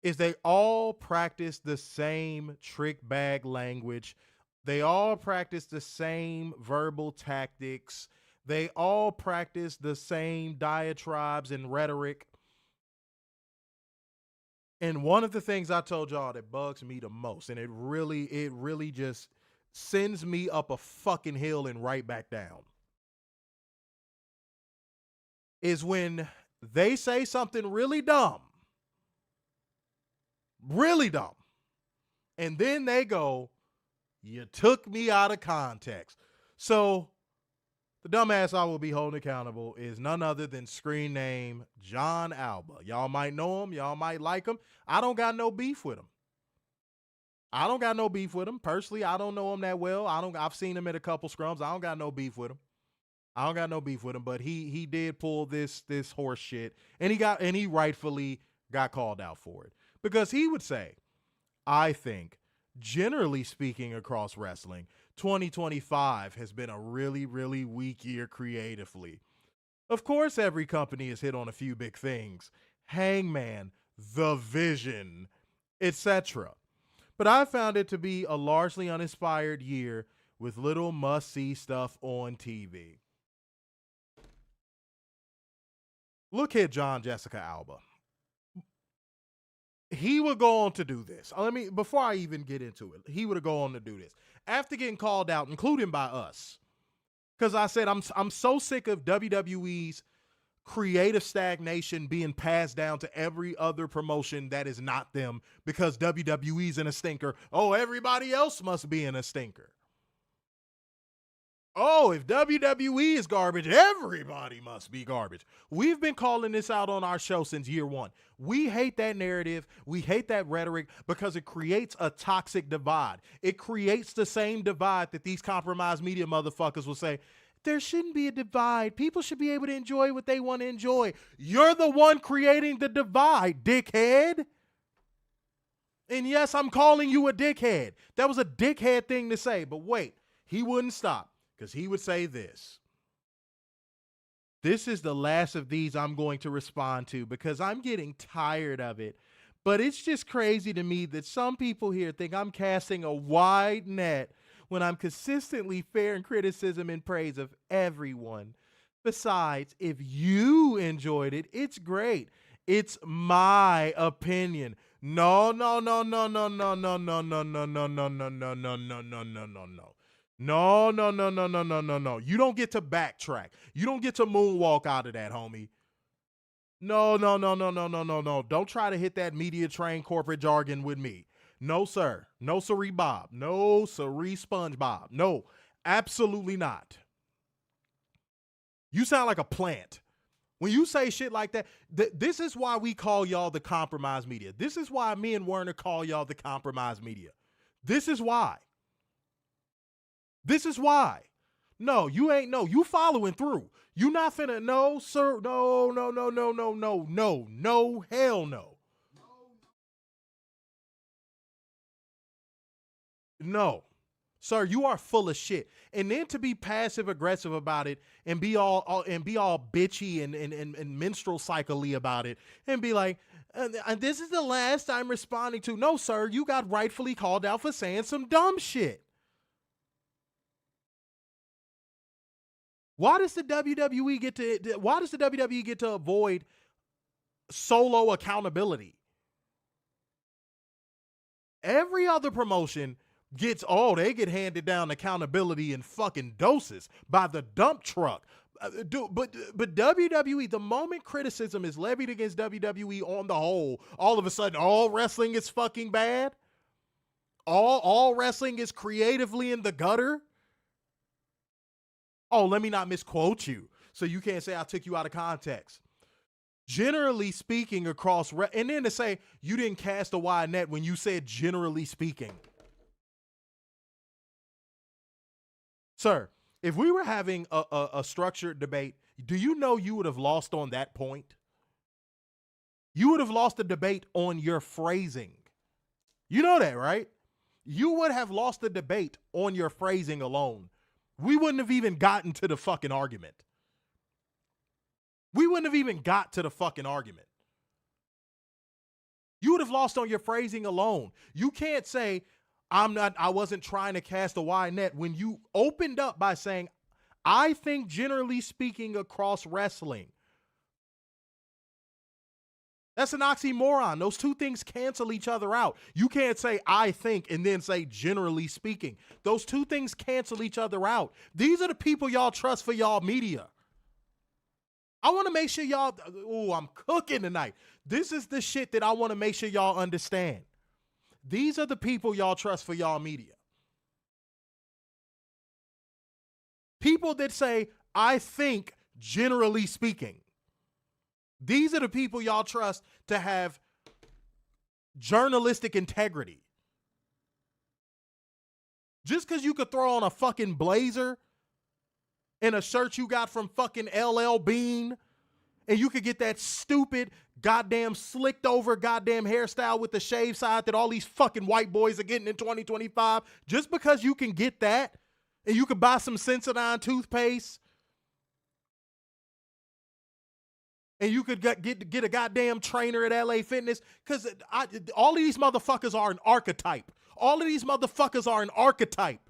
Speaker 2: is they all practice the same trick bag language. They all practice the same verbal tactics. They all practice the same diatribes and rhetoric. And one of the things I told y'all that bugs me the most, and it really just sends me up a fucking hill and right back down, is when they say something really dumb, and then they go, "You took me out of context." So the dumbass I will be holding accountable is none other than screen name John Alba. Y'all might know him. Y'all might like him. I don't got no beef with him. Personally, I don't know him that well. I've seen him at a couple scrums. I don't got no beef with him. But he did pull this horse shit, and he rightfully got called out for it, because he would say, I think, generally speaking across wrestling, 2025 has been a really, really weak year creatively. Of course, every company has hit on a few big things. Hangman, The Vision, etc. But I found it to be a largely uninspired year with little must-see stuff on TV. Look at John Jessica Alba. He would go on to do this. Before I even get into it, he would go on to do this after getting called out, including by us. Because I said, I'm so sick of WWE's creative stagnation being passed down to every other promotion that is not them, because WWE's in a stinker. Oh, everybody else must be in a stinker. Oh, if WWE is garbage, everybody must be garbage. We've been calling this out on our show since year one. We hate that narrative. We hate that rhetoric, because it creates a toxic divide. It creates the same divide that these compromised media motherfuckers will say, there shouldn't be a divide. People should be able to enjoy what they want to enjoy. You're the one creating the divide, dickhead. And yes, I'm calling you a dickhead. That was a dickhead thing to say, but wait, he wouldn't stop. Because he would say this. This is the last of these I'm going to respond to, because I'm getting tired of it. But it's just crazy to me that some people here think I'm casting a wide net when I'm consistently fair in criticism and praise of everyone. Besides, if you enjoyed it, it's great. It's my opinion. No. No. You don't get to backtrack. You don't get to moonwalk out of that, homie. No. Don't try to hit that media train corporate jargon with me. No, sir. No, sirree Bob. No, sirree SpongeBob. No, absolutely not. You sound like a plant. When you say shit like that, this is why we call y'all the compromise media. This is why me and Werner call y'all the compromise media. This is why. This is why. No, you ain't no. You following through. You not finna, no, sir. No, hell no. No. Sir, you are full of shit. And then to be passive aggressive about it and be all bitchy and menstrual cycle-y about it and be like, and this is the last I'm responding to. No, sir, you got rightfully called out for saying some dumb shit. Why does the WWE get to avoid solo accountability? Every other promotion gets, they get handed down accountability in fucking doses by the dump truck. But WWE, the moment criticism is levied against WWE on the whole, all of a sudden all wrestling is fucking bad. All wrestling is creatively in the gutter. Oh, let me not misquote you, so you can't say I took you out of context. Generally speaking, across and then to say you didn't cast a wide net when you said generally speaking. Sir, if we were having a structured debate, do you know you would have lost on that point? You would have lost the debate on your phrasing. You know that, right? You would have lost the debate on your phrasing alone. We wouldn't have even gotten to the fucking argument. We wouldn't have even got to the fucking argument. You would have lost on your phrasing alone. You can't say, I wasn't trying to cast a wide net when you opened up by saying, I think generally speaking across wrestling. That's an oxymoron. Those two things cancel each other out. You can't say I think and then say generally speaking. Those two things cancel each other out. These are the people y'all trust for y'all media. I want to make sure y'all, I'm cooking tonight. This is the shit that I want to make sure y'all understand. These are the people y'all trust for y'all media. People that say, I think generally speaking. These are the people y'all trust to have journalistic integrity. Just because you could throw on a fucking blazer and a shirt you got from fucking LL Bean, and you could get that stupid, goddamn slicked over goddamn hairstyle with the shave side that all these fucking white boys are getting in 2025, just because you can get that and you can buy some Sensodyne toothpaste and you could get a goddamn trainer at LA Fitness, because all of these motherfuckers are an archetype. All of these motherfuckers are an archetype.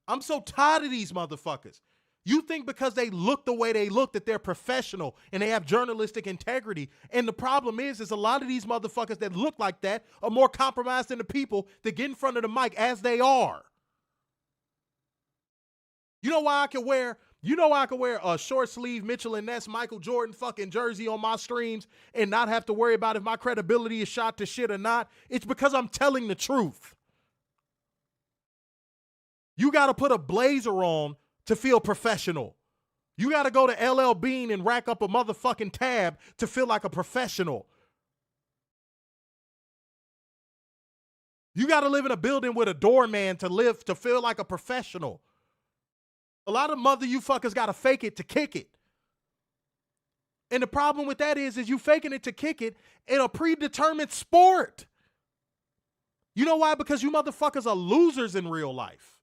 Speaker 2: I'm so tired of these motherfuckers. You think because they look the way they look that they're professional and they have journalistic integrity. And the problem is a lot of these motherfuckers that look like that are more compromised than the people that get in front of the mic as they are. You know why I can wear a short sleeve Mitchell and Ness Michael Jordan fucking jersey on my streams and not have to worry about if my credibility is shot to shit or not? It's because I'm telling the truth. You got to put a blazer on to feel professional. You got to go to LL Bean and rack up a motherfucking tab to feel like a professional. You got to live in a building with a doorman to feel like a professional. A lot of mother you fuckers got to fake it to kick it. And the problem with that is you faking it to kick it in a predetermined sport. You know why? Because you motherfuckers are losers in real life.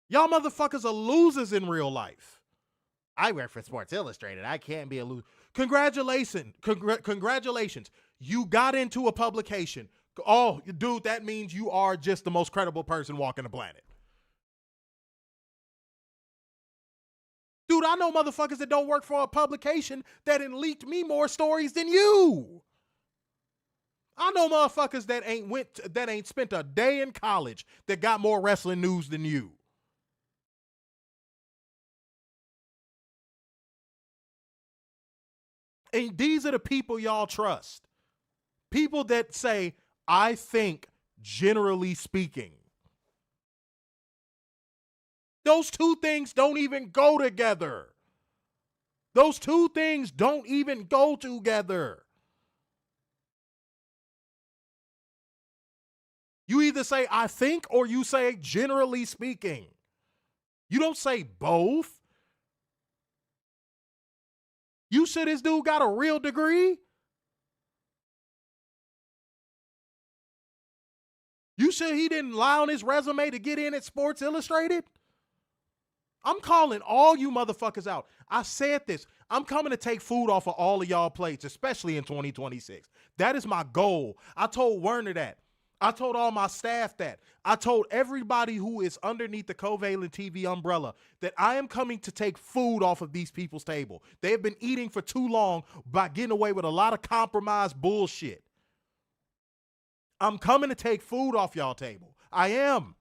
Speaker 2: Y'all motherfuckers are losers in real life. I work for Sports Illustrated. I can't be a loser. Congratulations. You got into a publication. Oh, dude, that means you are just the most credible person walking the planet. Dude, I know motherfuckers that don't work for a publication that leaked me more stories than you. I know motherfuckers that ain't spent a day in college that got more wrestling news than you. And these are the people y'all trust. People that say, I think, generally speaking. Those two things don't even go together. Those two things don't even go together. You either say, I think, or you say, generally speaking. You don't say both. You said this dude got a real degree? You said he didn't lie on his resume to get in at Sports Illustrated? I'm calling all you motherfuckers out. I said this. I'm coming to take food off of all of y'all plates, especially in 2026. That is my goal. I told Werner that. I told all my staff that. I told everybody who is underneath the CovalentTV umbrella that I am coming to take food off of these people's table. They have been eating for too long by getting away with a lot of compromised bullshit. I'm coming to take food off y'all table. I am.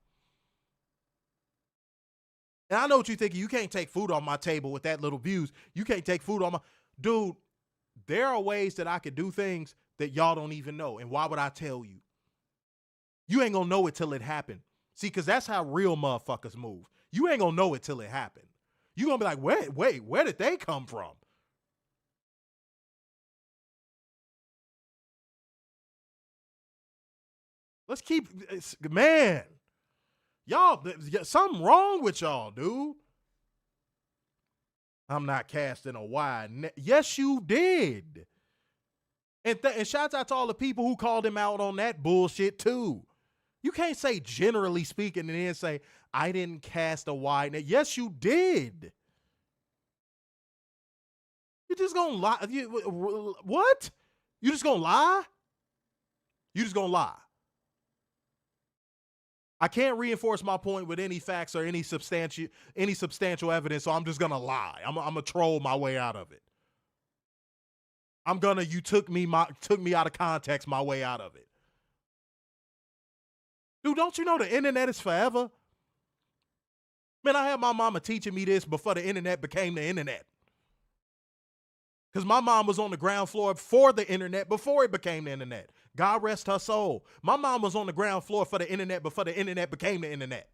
Speaker 2: And I know what you're thinking. You can't take food off my table with that little views. You can't take food on my... Dude, there are ways that I could do things that y'all don't even know. And why would I tell you? You ain't gonna know it till it happened. See, because that's how real motherfuckers move. You ain't gonna know it till it happened. You gonna be like, wait, where did they come from? Let's keep... Man... Y'all, something wrong with y'all, dude. I'm not casting a wide net. Yes, you did. And shouts out to all the people who called him out on that bullshit, too. You can't say generally speaking and then say, I didn't cast a wide net. Yes, you did. You just gonna lie? What? You just gonna lie? You just gonna lie? I can't reinforce my point with any facts or any substantial evidence, so I'm just gonna lie. I'm gonna troll my way out of it. You took me out of context my way out of it. Dude, don't you know the internet is forever? Man, I had my mama teaching me this before the internet became the internet. Because my mom was on the ground floor for the internet before it became the internet. God rest her soul. My mom was on the ground floor for the internet before the internet became the internet.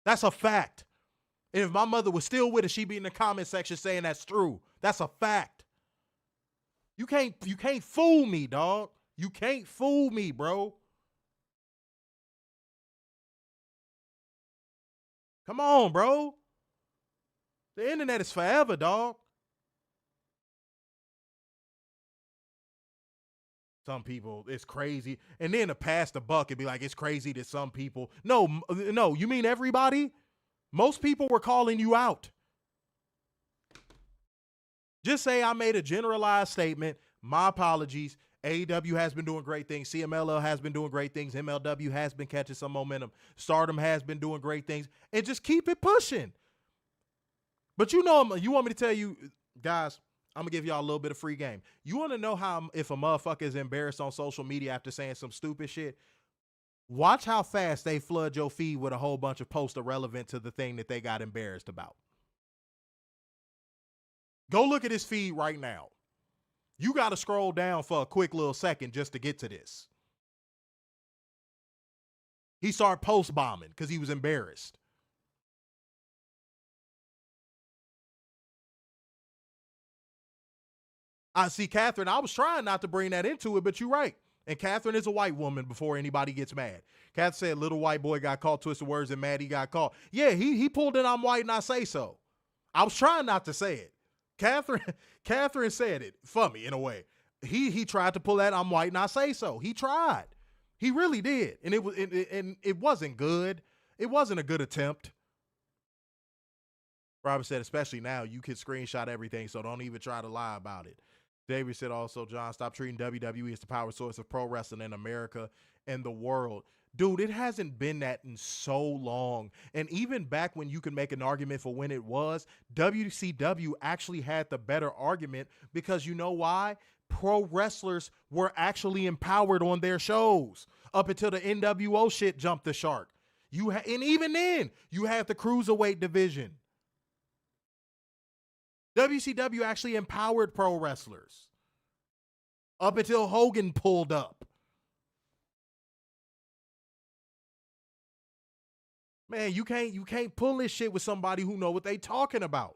Speaker 2: That's a fact. And if my mother was still with us, she'd be in the comment section saying that's true. That's a fact. You can't fool me, dog. You can't fool me, bro. Come on, bro. The internet is forever, dog. Some people, it's crazy. And then to pass the buck and be like, it's crazy to some people. No, you mean everybody? Most people were calling you out. Just say I made a generalized statement. My apologies. AEW has been doing great things. CMLL has been doing great things. MLW has been catching some momentum. Stardom has been doing great things. And just keep it pushing. But you want me to tell you, guys, I'm going to give y'all a little bit of free game. You want to know how if a motherfucker is embarrassed on social media after saying some stupid shit? Watch how fast they flood your feed with a whole bunch of posts irrelevant to the thing that they got embarrassed about. Go look at his feed right now. You got to scroll down for a quick little second just to get to this. He started post bombing because he was embarrassed. I see, Catherine, I was trying not to bring that into it, but you're right. And Catherine is a white woman before anybody gets mad. Catherine said, little white boy got caught twisting words and mad he got caught. Yeah, he pulled it, I'm white and I say so. I was trying not to say it. Catherine said it for me in a way. He tried to pull that I'm white and I say so. He tried. He really did. And it wasn't good. It wasn't a good attempt. Robert said, especially now, you can screenshot everything, so don't even try to lie about it. David said also, John, stop treating WWE as the power source of pro wrestling in America and the world. Dude, it hasn't been that in so long. And even back when you could make an argument for when it was, WCW actually had the better argument because you know why? Pro wrestlers were actually empowered on their shows up until the NWO shit jumped the shark. And even then, you had the cruiserweight division. WCW actually empowered pro wrestlers up until Hogan pulled up. Man, you can't pull this shit with somebody who know what they talking about.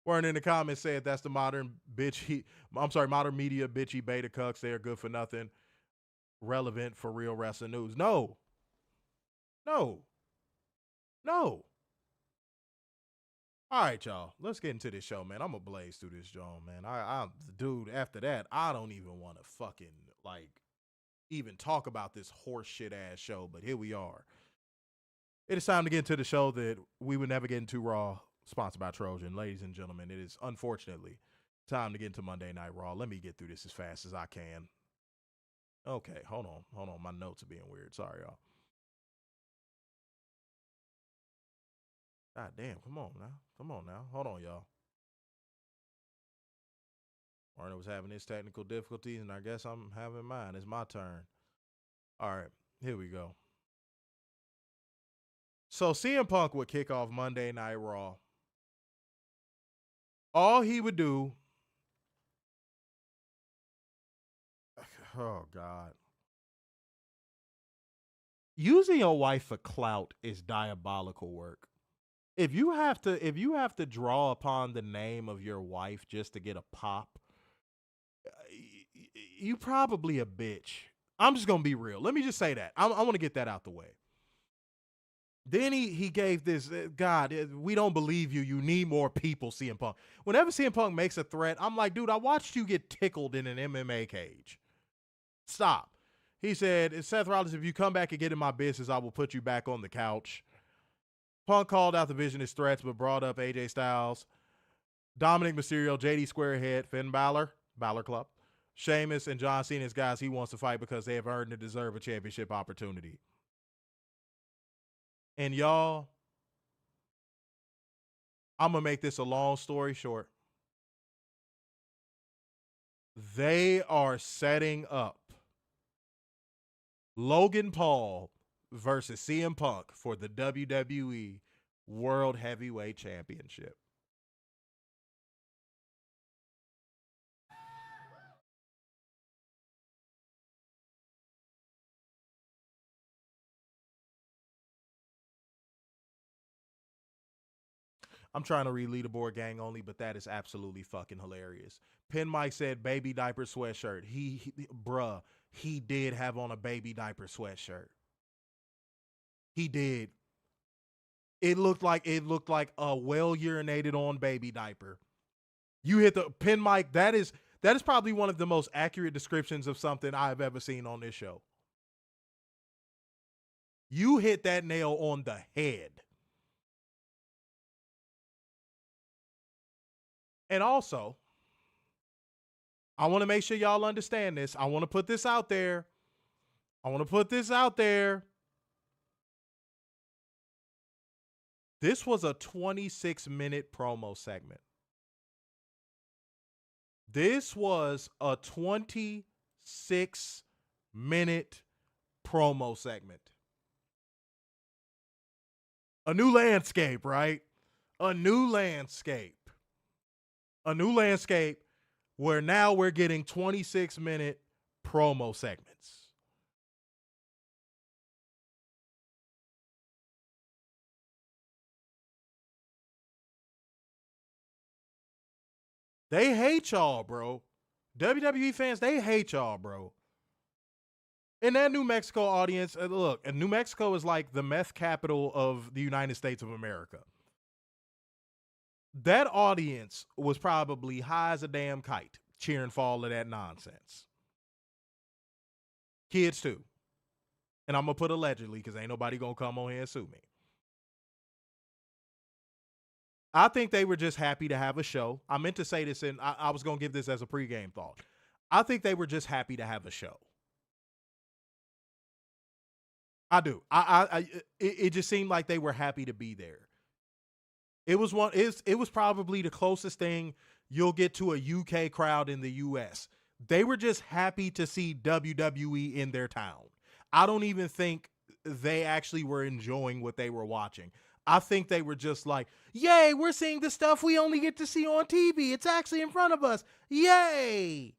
Speaker 2: Warren in the comments said that's the modern media bitchy beta cucks. They are good for nothing, relevant for real wrestling news. No. All right, y'all. Let's get into this show, man. I'm gonna blaze through this show, man. Dude, after that, I don't even want to fucking even talk about this horse shit ass show, but here we are. It is time to get into the show that we would never get into, Raw, sponsored by Trojan. Ladies and gentlemen, it is unfortunately time to get into Monday Night Raw. Let me get through this as fast as I can. Okay, hold on. My notes are being weird. Sorry, y'all. God damn, come on now. Hold on, y'all. Warner was having his technical difficulties, and I guess I'm having mine. It's my turn. All right, here we go. So CM Punk would kick off Monday Night Raw. All he would do, oh God, using your wife for clout is diabolical work. If you have to draw upon the name of your wife just to get a pop, you probably a bitch. I'm just gonna be real. Let me just say that. I want to get that out the way. Then he gave this, God, we don't believe you. You need more people, CM Punk. Whenever CM Punk makes a threat, I'm like, dude, I watched you get tickled in an MMA cage. Stop. He said, Seth Rollins, if you come back and get in my business, I will put you back on the couch. Punk called out the Vision as threats, but brought up AJ Styles, Dominic Mysterio, JD Squarehead, Finn Bálor, Bálor Club, Sheamus, and John Cena as guys he wants to fight because they have earned and deserve a championship opportunity. And y'all, I'm going to make this a long story short. They are setting up Logan Paul versus CM Punk for the WWE World Heavyweight Championship. I'm trying to read leaderboard gang only, but that is absolutely fucking hilarious. Pin Mike said baby diaper sweatshirt. He did have on a baby diaper sweatshirt. He did. It looked like a well urinated on baby diaper. You hit the Pin Mike. That is probably one of the most accurate descriptions of something I've ever seen on this show. You hit that nail on the head. And also, I want to make sure y'all understand this. I want to put this out there. This was a 26-minute promo segment. This was a 26-minute promo segment. A new landscape, right? A new landscape where now we're getting 26-minute promo segments. They hate y'all, bro. WWE fans, they hate y'all, bro. And that New Mexico audience, look, New Mexico is like the meth capital of the United States of America. That audience was probably high as a damn kite, cheering for all of that nonsense. Kids too. And I'm going to put allegedly because ain't nobody going to come on here and sue me. I think they were just happy to have a show. I meant to say this, and I was going to give this as a pregame thought. I think they were just happy to have a show. I do. It just seemed like they were happy to be there. It was probably the closest thing you'll get to a UK crowd in the US. They were just happy to see WWE in their town. I don't even think they actually were enjoying what they were watching. I think they were just like, yay, we're seeing the stuff we only get to see on TV. It's actually in front of us. Yay.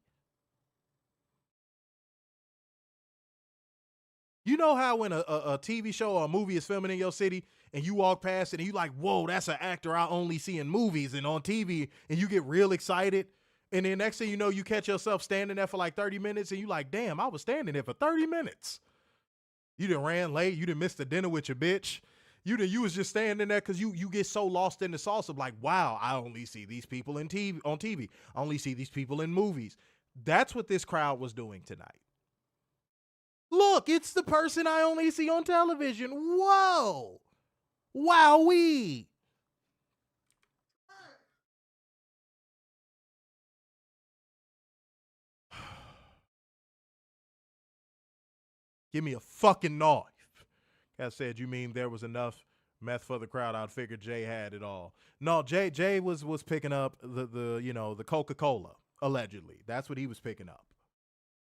Speaker 2: You know how when a TV show or a movie is filming in your city and you walk past it and you like, whoa, that's an actor I only see in movies and on TV, and you get real excited. And then next thing you know, you catch yourself standing there for like 30 minutes and you like, damn, I was standing there for 30 minutes. You done ran late. You done missed the dinner with your bitch. You was just standing there because you get so lost in the sauce of like, wow, I only see these people on TV. I only see these people in movies. That's what this crowd was doing tonight. Look, it's the person I only see on television. Whoa. Wowee. Give me a fucking knife. Cat said, you mean there was enough meth for the crowd? I'd figure Jay had it all. No, Jay was picking up the Coca-Cola, allegedly. That's what he was picking up.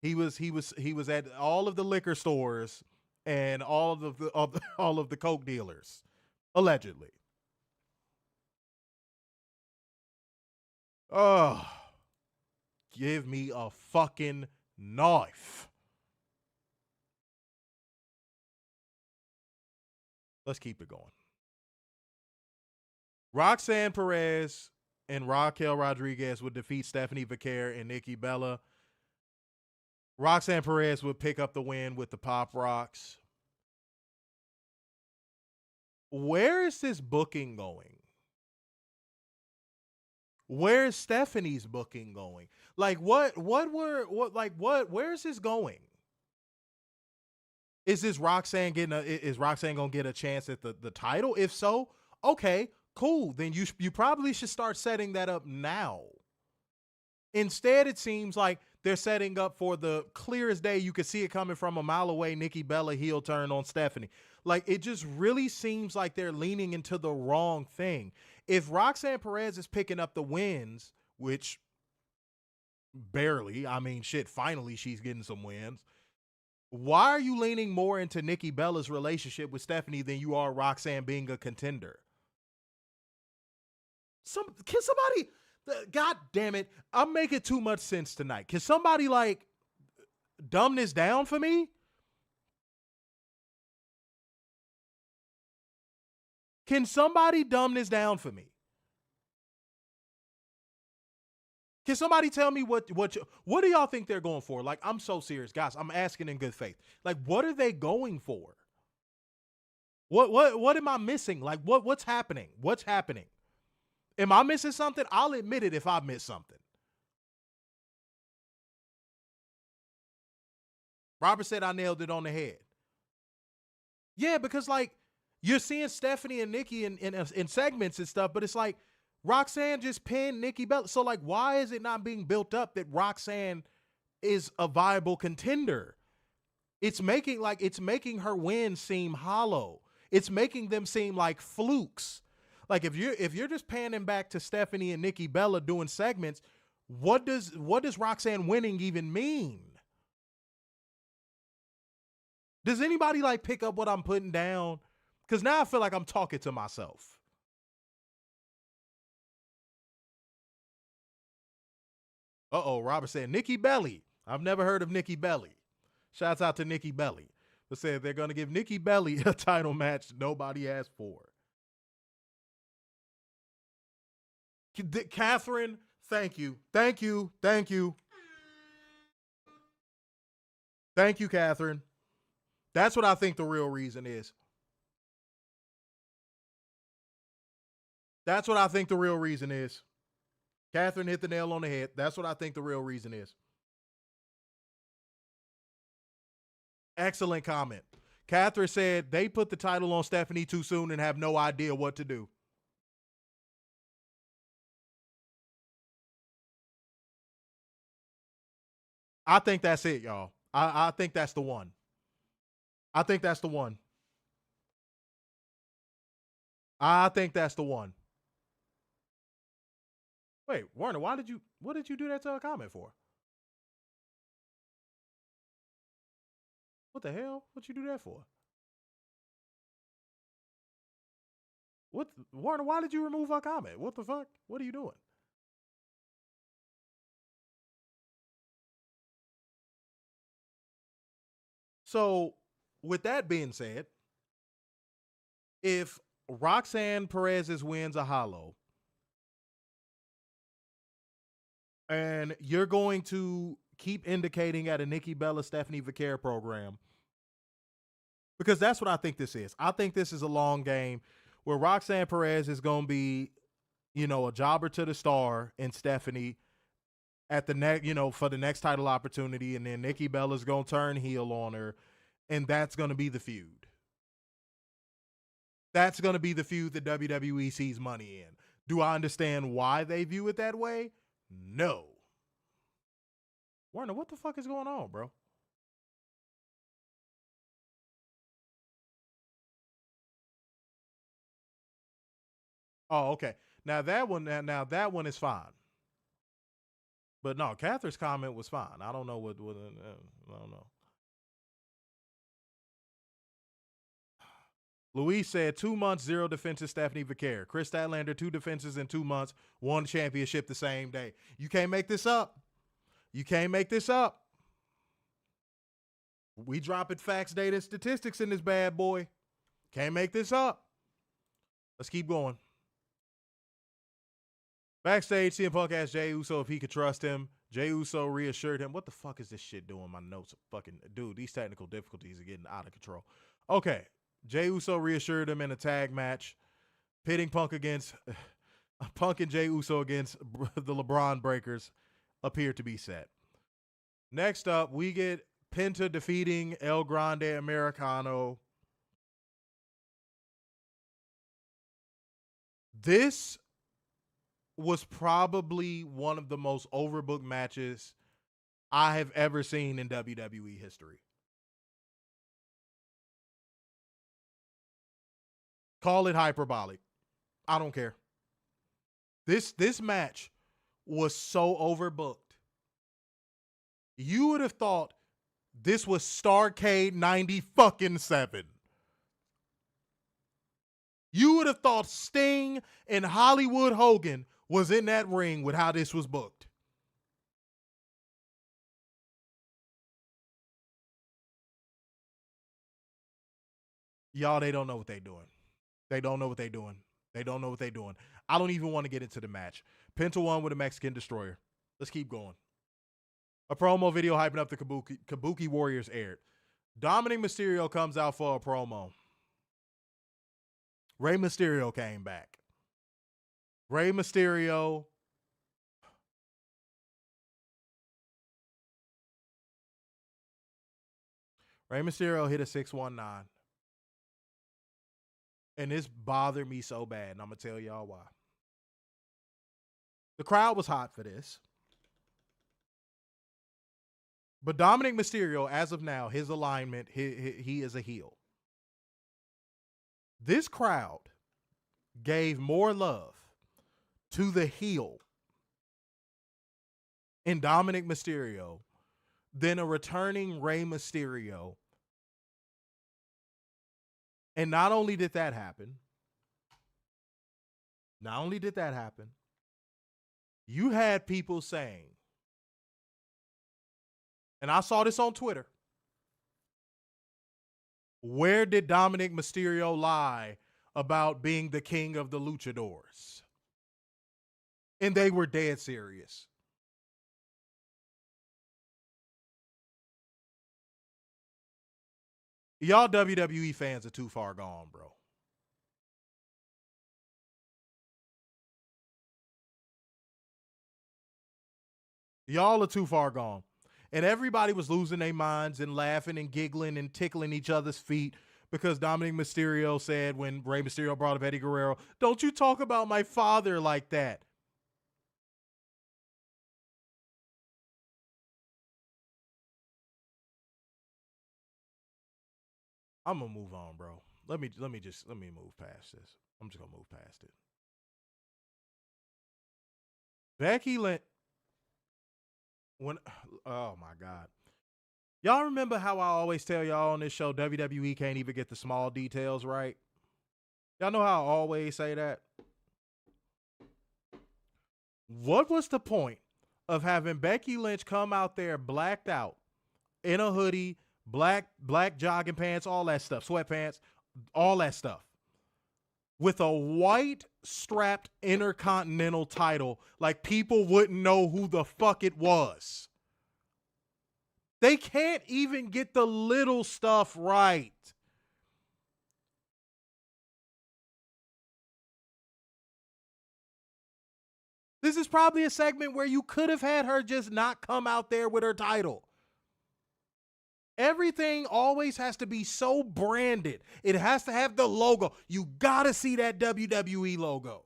Speaker 2: He was at all of the liquor stores and all of the Coke dealers, allegedly. Oh, give me a fucking knife. Let's keep it going. Roxanne Perez and Raquel Rodriguez would defeat Stephanie Vaquer and Nikki Bella. Roxanne Perez would pick up the win with the Pop Rocks. Where is this booking going? Where is Stephanie's booking going? Like where is this going? Is Roxanne gonna get a chance at the title? If so, okay, cool. Then you probably should start setting that up now. Instead, it seems like they're setting up for the clear as day. You could see it coming from a mile away. Nikki Bella heel turn on Stephanie. Like, it just really seems like they're leaning into the wrong thing. If Roxanne Perez is picking up the wins, which barely, I mean, shit, finally she's getting some wins. Why are you leaning more into Nikki Bella's relationship with Stephanie than you are Roxanne being a contender? Can somebody, God damn it, I'm making too much sense tonight. Can somebody like dumb this down for me? Can somebody dumb this down for me? Can somebody tell me what do y'all think they're going for? Like, I'm so serious, guys. I'm asking in good faith. Like, what are they going for? What am I missing? Like, what's happening? What's happening? Am I missing something? I'll admit it if I miss something. Robert said I nailed it on the head. Yeah, because like you're seeing Stephanie and Nikki in segments and stuff, but it's like Roxanne just pinned Nikki Bella. So like, why is it not being built up that Roxanne is a viable contender? It's making her win seem hollow. It's making them seem like flukes. Like if you're just panning back to Stephanie and Nikki Bella doing segments, what does Roxanne winning even mean? Does anybody like pick up what I'm putting down? Because now I feel like I'm talking to myself. Uh-oh, Robert said, Nikki Belly. I've never heard of Nikki Belly. Shouts out to Nikki Belly. But said they're going to give Nikki Belly a title match nobody asked for. Catherine, thank you. Thank you. Thank you. Thank you, Catherine. That's what I think the real reason is. That's what I think the real reason is. Catherine hit the nail on the head. That's what I think the real reason is. Excellent comment. Catherine said they put the title on Stephanie too soon and have no idea what to do. I think that's it, y'all. I think that's the one. I think that's the one. I think that's the one. Wait, Warner, what did you do that to a comment for? What the hell? What you do that for? Warner, why did you remove her comment? What the fuck? What are you doing? So, with that being said, if Roxanne Perez's wins a hollow, and you're going to keep indicating at a Nikki Bella Stephanie Vaquer program, because that's what I think this is. I think this is a long game where Roxanne Perez is going to be, a jobber to the star, and Stephanie at the next, for the next title opportunity, and then Nikki Bella's going to turn heel on her, and that's going to be the feud. That's going to be the feud that WWE sees money in. Do I understand why they view it that way? No. Warner, what the fuck is going on, bro? Oh, okay. Now that one is fine. But no, Catherine's comment was fine. I don't know what I don't know. Luis said 2 months, 0 defenses, Stephanie Vaquer. Chris Statlander, 2 defenses in 2 months, 1 championship the same day. You can't make this up. You can't make this up. We dropping facts, data, and statistics in this bad boy. Can't make this up. Let's keep going. Backstage, CM Punk asked Jey Uso if he could trust him. Jey Uso reassured him. What the fuck is this shit doing? My notes are fucking... Dude, these technical difficulties are getting out of control. Okay. Jey Uso reassured him in a tag match, pitting Punk against... Punk and Jey Uso against the LeBron Breakers appear to be set. Next up, we get Penta defeating El Grande Americano. This was probably one of the most overbooked matches I have ever seen in WWE history. Call it hyperbolic. I don't care. This match was so overbooked. You would have thought this was Starrcade 90-fucking-7. You would have thought Sting and Hollywood Hogan was in that ring with how this was booked. Y'all, they don't know what they're doing. They don't know what they're doing. They don't know what they're doing. I don't even want to get into the match. Penta won with a Mexican Destroyer. Let's keep going. A promo video hyping up the Kabuki Warriors aired. Dominic Mysterio comes out for a promo. Rey Mysterio came back. Rey Mysterio hit a 619. And this bothered me so bad, and I'm going to tell y'all why. The crowd was hot for this. But Dominic Mysterio, as of now, his alignment, he is a heel. This crowd gave more love to the heel in Dominic Mysterio than a returning Rey Mysterio. And not only did that happen, you had people saying, and I saw this on Twitter, where did Dominic Mysterio lie about being the king of the luchadors? And they were dead serious. Y'all WWE fans are too far gone, bro. Y'all are too far gone. And everybody was losing their minds and laughing and giggling and tickling each other's feet because Dominic Mysterio said when Rey Mysterio brought up Eddie Guerrero, "Don't you talk about my father like that." I'm gonna move on, bro. Let me move past this. I'm just gonna move past it. Becky Lynch. Oh my God. Y'all remember how I always tell y'all on this show, WWE can't even get the small details right? Y'all know how I always say that? What was the point of having Becky Lynch come out there blacked out in a hoodie, black jogging pants, all that stuff, sweatpants, all that stuff, with a white strapped Intercontinental title like people wouldn't know who the fuck it was? They can't even get the little stuff right. This is probably a segment where you could have had her just not come out there with her title. Everything always has to be so branded. It has to have the logo. You got to see that WWE logo.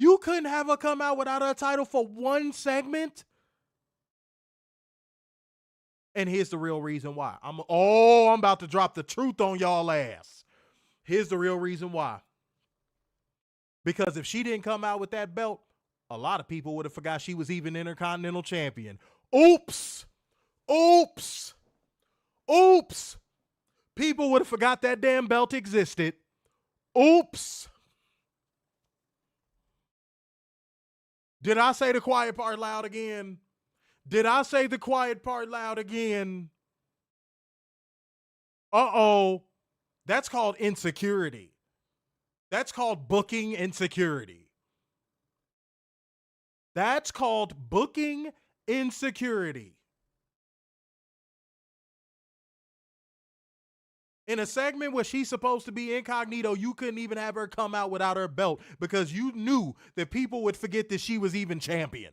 Speaker 2: You couldn't have her come out without her title for one segment? And here's the real reason why. I'm about to drop the truth on y'all ass. Here's the real reason why. Because if she didn't come out with that belt, a lot of people would have forgot she was even Intercontinental Champion. Oops. People would have forgot that damn belt existed. Oops. Did I say the quiet part loud again? Uh-oh. That's called insecurity. That's called booking insecurity. In a segment where she's supposed to be incognito, you couldn't even have her come out without her belt because you knew that people would forget that she was even champion.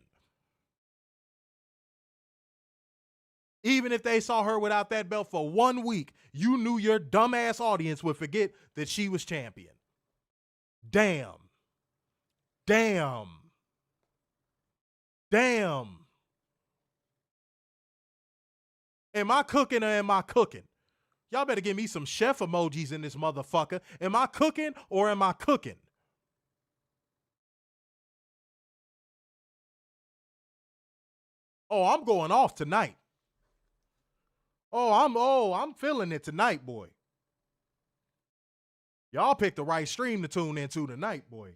Speaker 2: Even if they saw her without that belt for 1 week, you knew your dumbass audience would forget that she was champion. Damn. Am I cooking or am I cooking? Y'all better give me some chef emojis in this motherfucker. Am I cooking or am I cooking? Oh, I'm going off tonight. I'm feeling it tonight, boy. Y'all picked the right stream to tune into tonight, boy.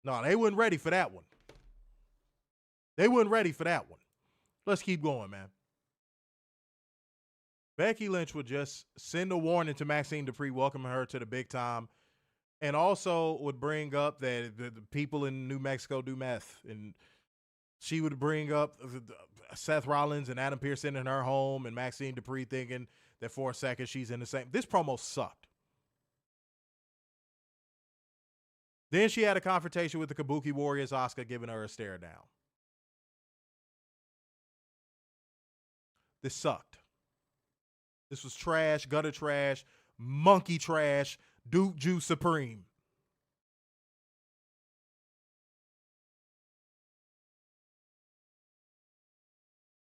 Speaker 2: No, they weren't ready for that one. Let's keep going, man. Becky Lynch would just send a warning to Maxine Dupree, welcoming her to the big time, and also would bring up that the people in New Mexico do meth, and she would bring up Seth Rollins and Adam Pearce in her home, and Maxine Dupree thinking that for a second she's in the same. This promo sucked. Then she had a confrontation with the Kabuki Warriors, Asuka giving her a stare down. This sucked. This was trash, gutter trash, monkey trash, Duke Juice Supreme.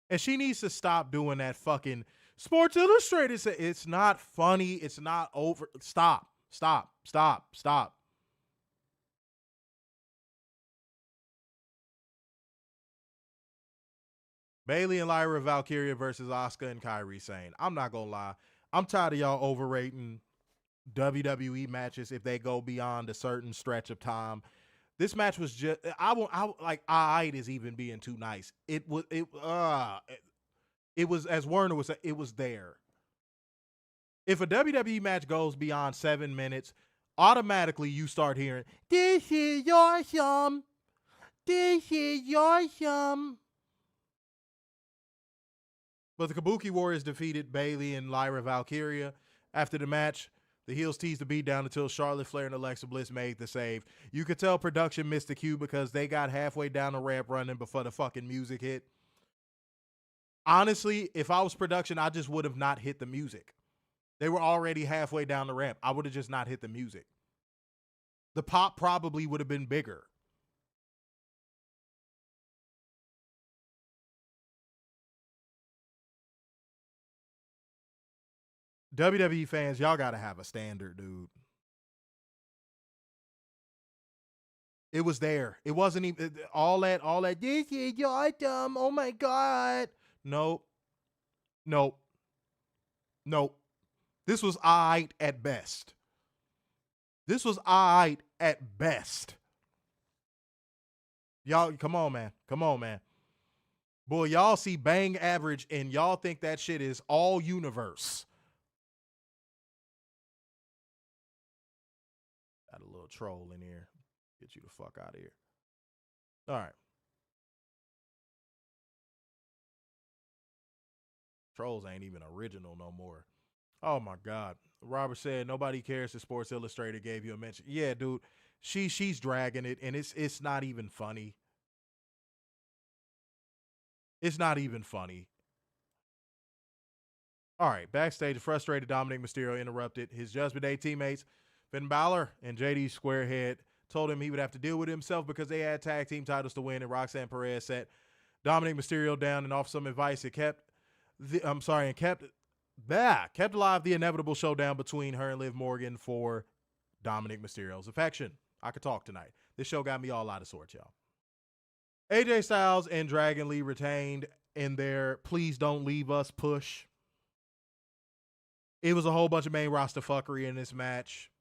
Speaker 2: And she needs to stop doing that fucking Sports Illustrated. It's not funny. It's not over. Stop. Bayley and Lyra, Valkyria versus Asuka and Kairi Sane. I'm not going to lie. I'm tired of y'all overrating WWE matches if they go beyond a certain stretch of time. This match was just, is even being too nice. It was, as Werner was saying, it was there. If a WWE match goes beyond 7 minutes, automatically you start hearing, this is awesome. But the Kabuki Warriors defeated Bayley and Lyra Valkyria. After the match, the heels teased the beatdown until Charlotte Flair and Alexa Bliss made the save. You could tell production missed the cue because they got halfway down the ramp running before the fucking music hit. Honestly, if I was production, I just would have not hit the music. They were already halfway down the ramp. I would have just not hit the music. The pop probably would have been bigger. WWE fans, y'all got to have a standard, dude. It was there. It wasn't even all that, this is your dumb. Oh my God. Nope. Nope. Nope. This was alright at best. This was alright at best. Y'all, come on, man. Come on, man. Boy, y'all see bang average and y'all think that shit is all universe. Got a little troll in here. Get you the fuck out of here. All right. Trolls ain't even original no more. Oh my God. Robert said nobody cares if Sports Illustrated gave you a mention. Yeah, dude. She's dragging it and it's not even funny. It's not even funny. All right, backstage, frustrated Dominic Mysterio interrupted his Judgment Day teammates. Finn Bálor and JD Squarehead told him he would have to deal with himself because they had tag team titles to win, and Roxanne Perez set Dominic Mysterio down and offered some advice. It kept alive the inevitable showdown between her and Liv Morgan for Dominic Mysterio's affection. I could talk tonight. This show got me all out of sorts, y'all. AJ Styles and Dragon Lee retained in their "Please Don't Leave Us" push. It was a whole bunch of main roster fuckery in this match.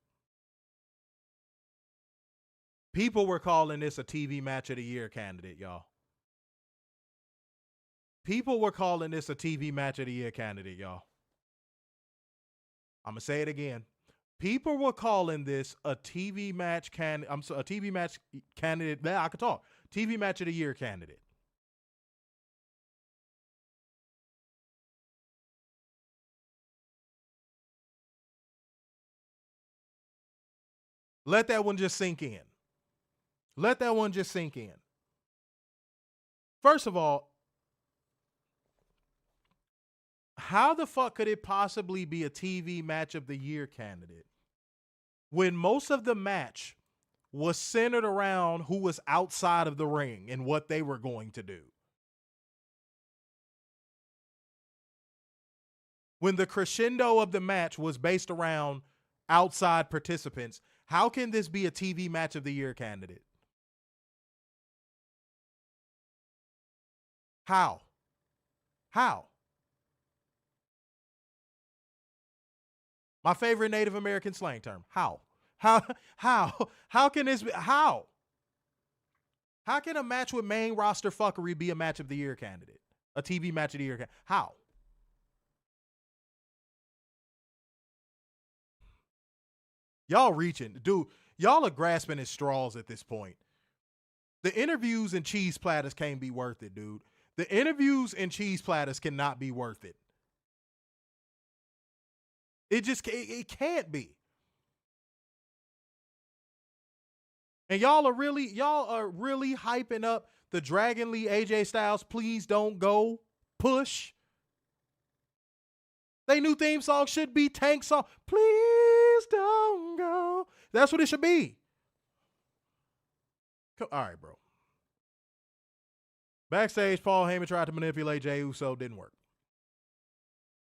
Speaker 2: People were calling this a TV match of the year candidate, y'all. People were calling this a TV match of the year candidate, y'all. I'm gonna say it again. People were calling this a TV match a TV match candidate. I could talk. TV match of the year candidate. Let that one just sink in. Let that one just sink in. First of all, how the fuck could it possibly be a TV match of the year candidate when most of the match was centered around who was outside of the ring and what they were going to do? When the crescendo of the match was based around outside participants, how can this be a TV match of the year candidate? How? My favorite Native American slang term. How can this be? How can a match with main roster fuckery be a match of the year candidate? A TV match of the year candidate? How? Y'all reaching. Dude, y'all are grasping at straws at this point. The interviews and cheese platters can't be worth it, dude. The interviews and cheese platters cannot be worth it. It can't be. And y'all are really hyping up the Dragon Lee AJ Styles "Please Don't Go" push. They new theme song should be Tank song. Please don't go. That's what it should be. All right, bro. Backstage, Paul Heyman tried to manipulate Jey Uso. Didn't work.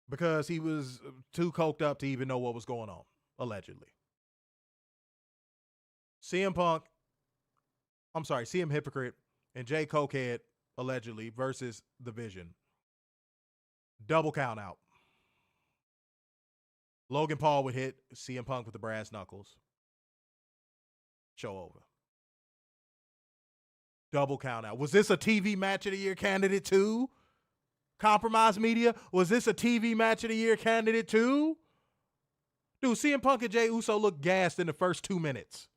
Speaker 2: Because he was too coked up to even know what was going on, allegedly. CM Hypocrite and Jay Cokehead, allegedly, versus The Vision. Double count out. Logan Paul would hit CM Punk with the brass knuckles. Show over. Double count out. Was this a TV match of the year candidate too? Compromise Media, was this a TV match of the year candidate too? Dude, CM Punk and Jey Uso looked gassed in the first 2 minutes.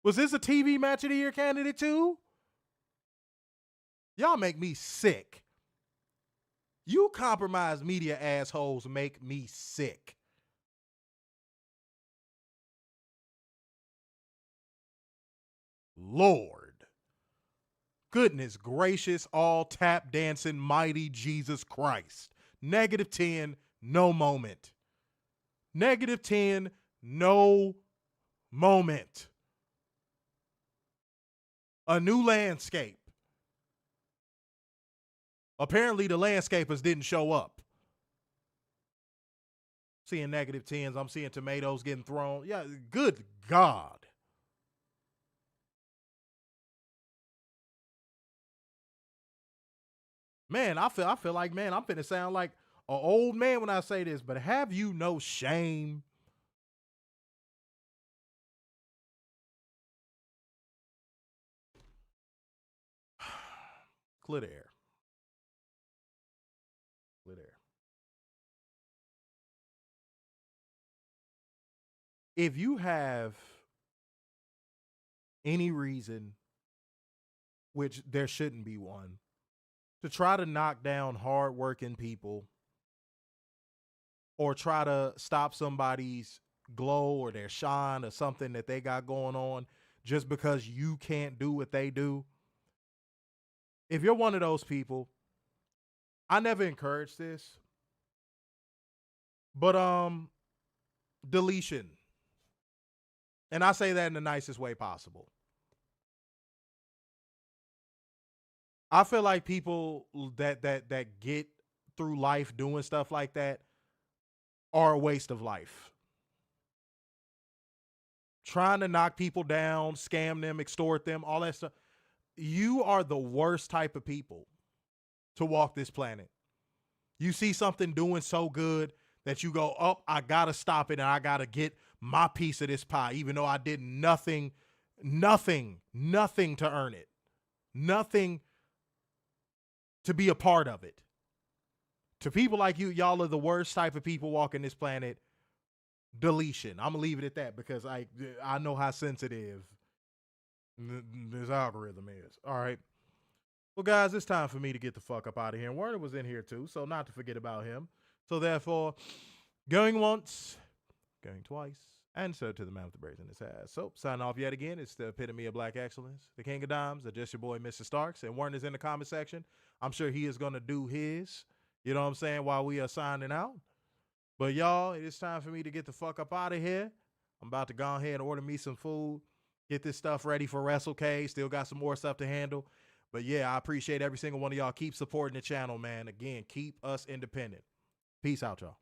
Speaker 2: Was this a TV match of the year candidate too? Y'all make me sick. You Compromise Media assholes make me sick. Lord. Goodness gracious, all tap dancing, mighty Jesus Christ. -10, no moment. -10, no moment. A new landscape. Apparently the landscapers didn't show up. Seeing negative 10s. I'm seeing tomatoes getting thrown. Yeah, good God. Man, I feel like, man, I'm finna sound like an old man when I say this, but have you no shame? Clear the air. Clear the air. If you have any reason, which there shouldn't be one, to try to knock down hardworking people or try to stop somebody's glow or their shine or something that they got going on just because you can't do what they do, if you're one of those people, I never encourage this, but deletion. And I say that in the nicest way possible. I feel like people that get through life doing stuff like that are a waste of life. Trying to knock people down, scam them, extort them, all that stuff. You are the worst type of people to walk this planet. You see something doing so good that you go, oh, I got to stop it and I got to get my piece of this pie, even though I did nothing to earn it. Nothing to be a part of it. To people like you, y'all are the worst type of people walking this planet. Deletion. I'm going to leave it at that because I know how sensitive this algorithm is. All right. Well, guys, it's time for me to get the fuck up out of here. And Werner was in here too, so not to forget about him. So therefore, going once, going twice, and so to the man with the braids in his ass. So signing off yet again. It's the epitome of black excellence. The king of dimes, just your boy, Mr. Starks. And Werner's in the comment section. I'm sure he is going to do his, you know what I'm saying, while we are signing out. But y'all, it's time for me to get the fuck up out of here. I'm about to go ahead and order me some food, get this stuff ready for WrestleCade. Still got some more stuff to handle. But yeah, I appreciate every single one of y'all. Keep supporting the channel, man. Again, keep us independent. Peace out, y'all.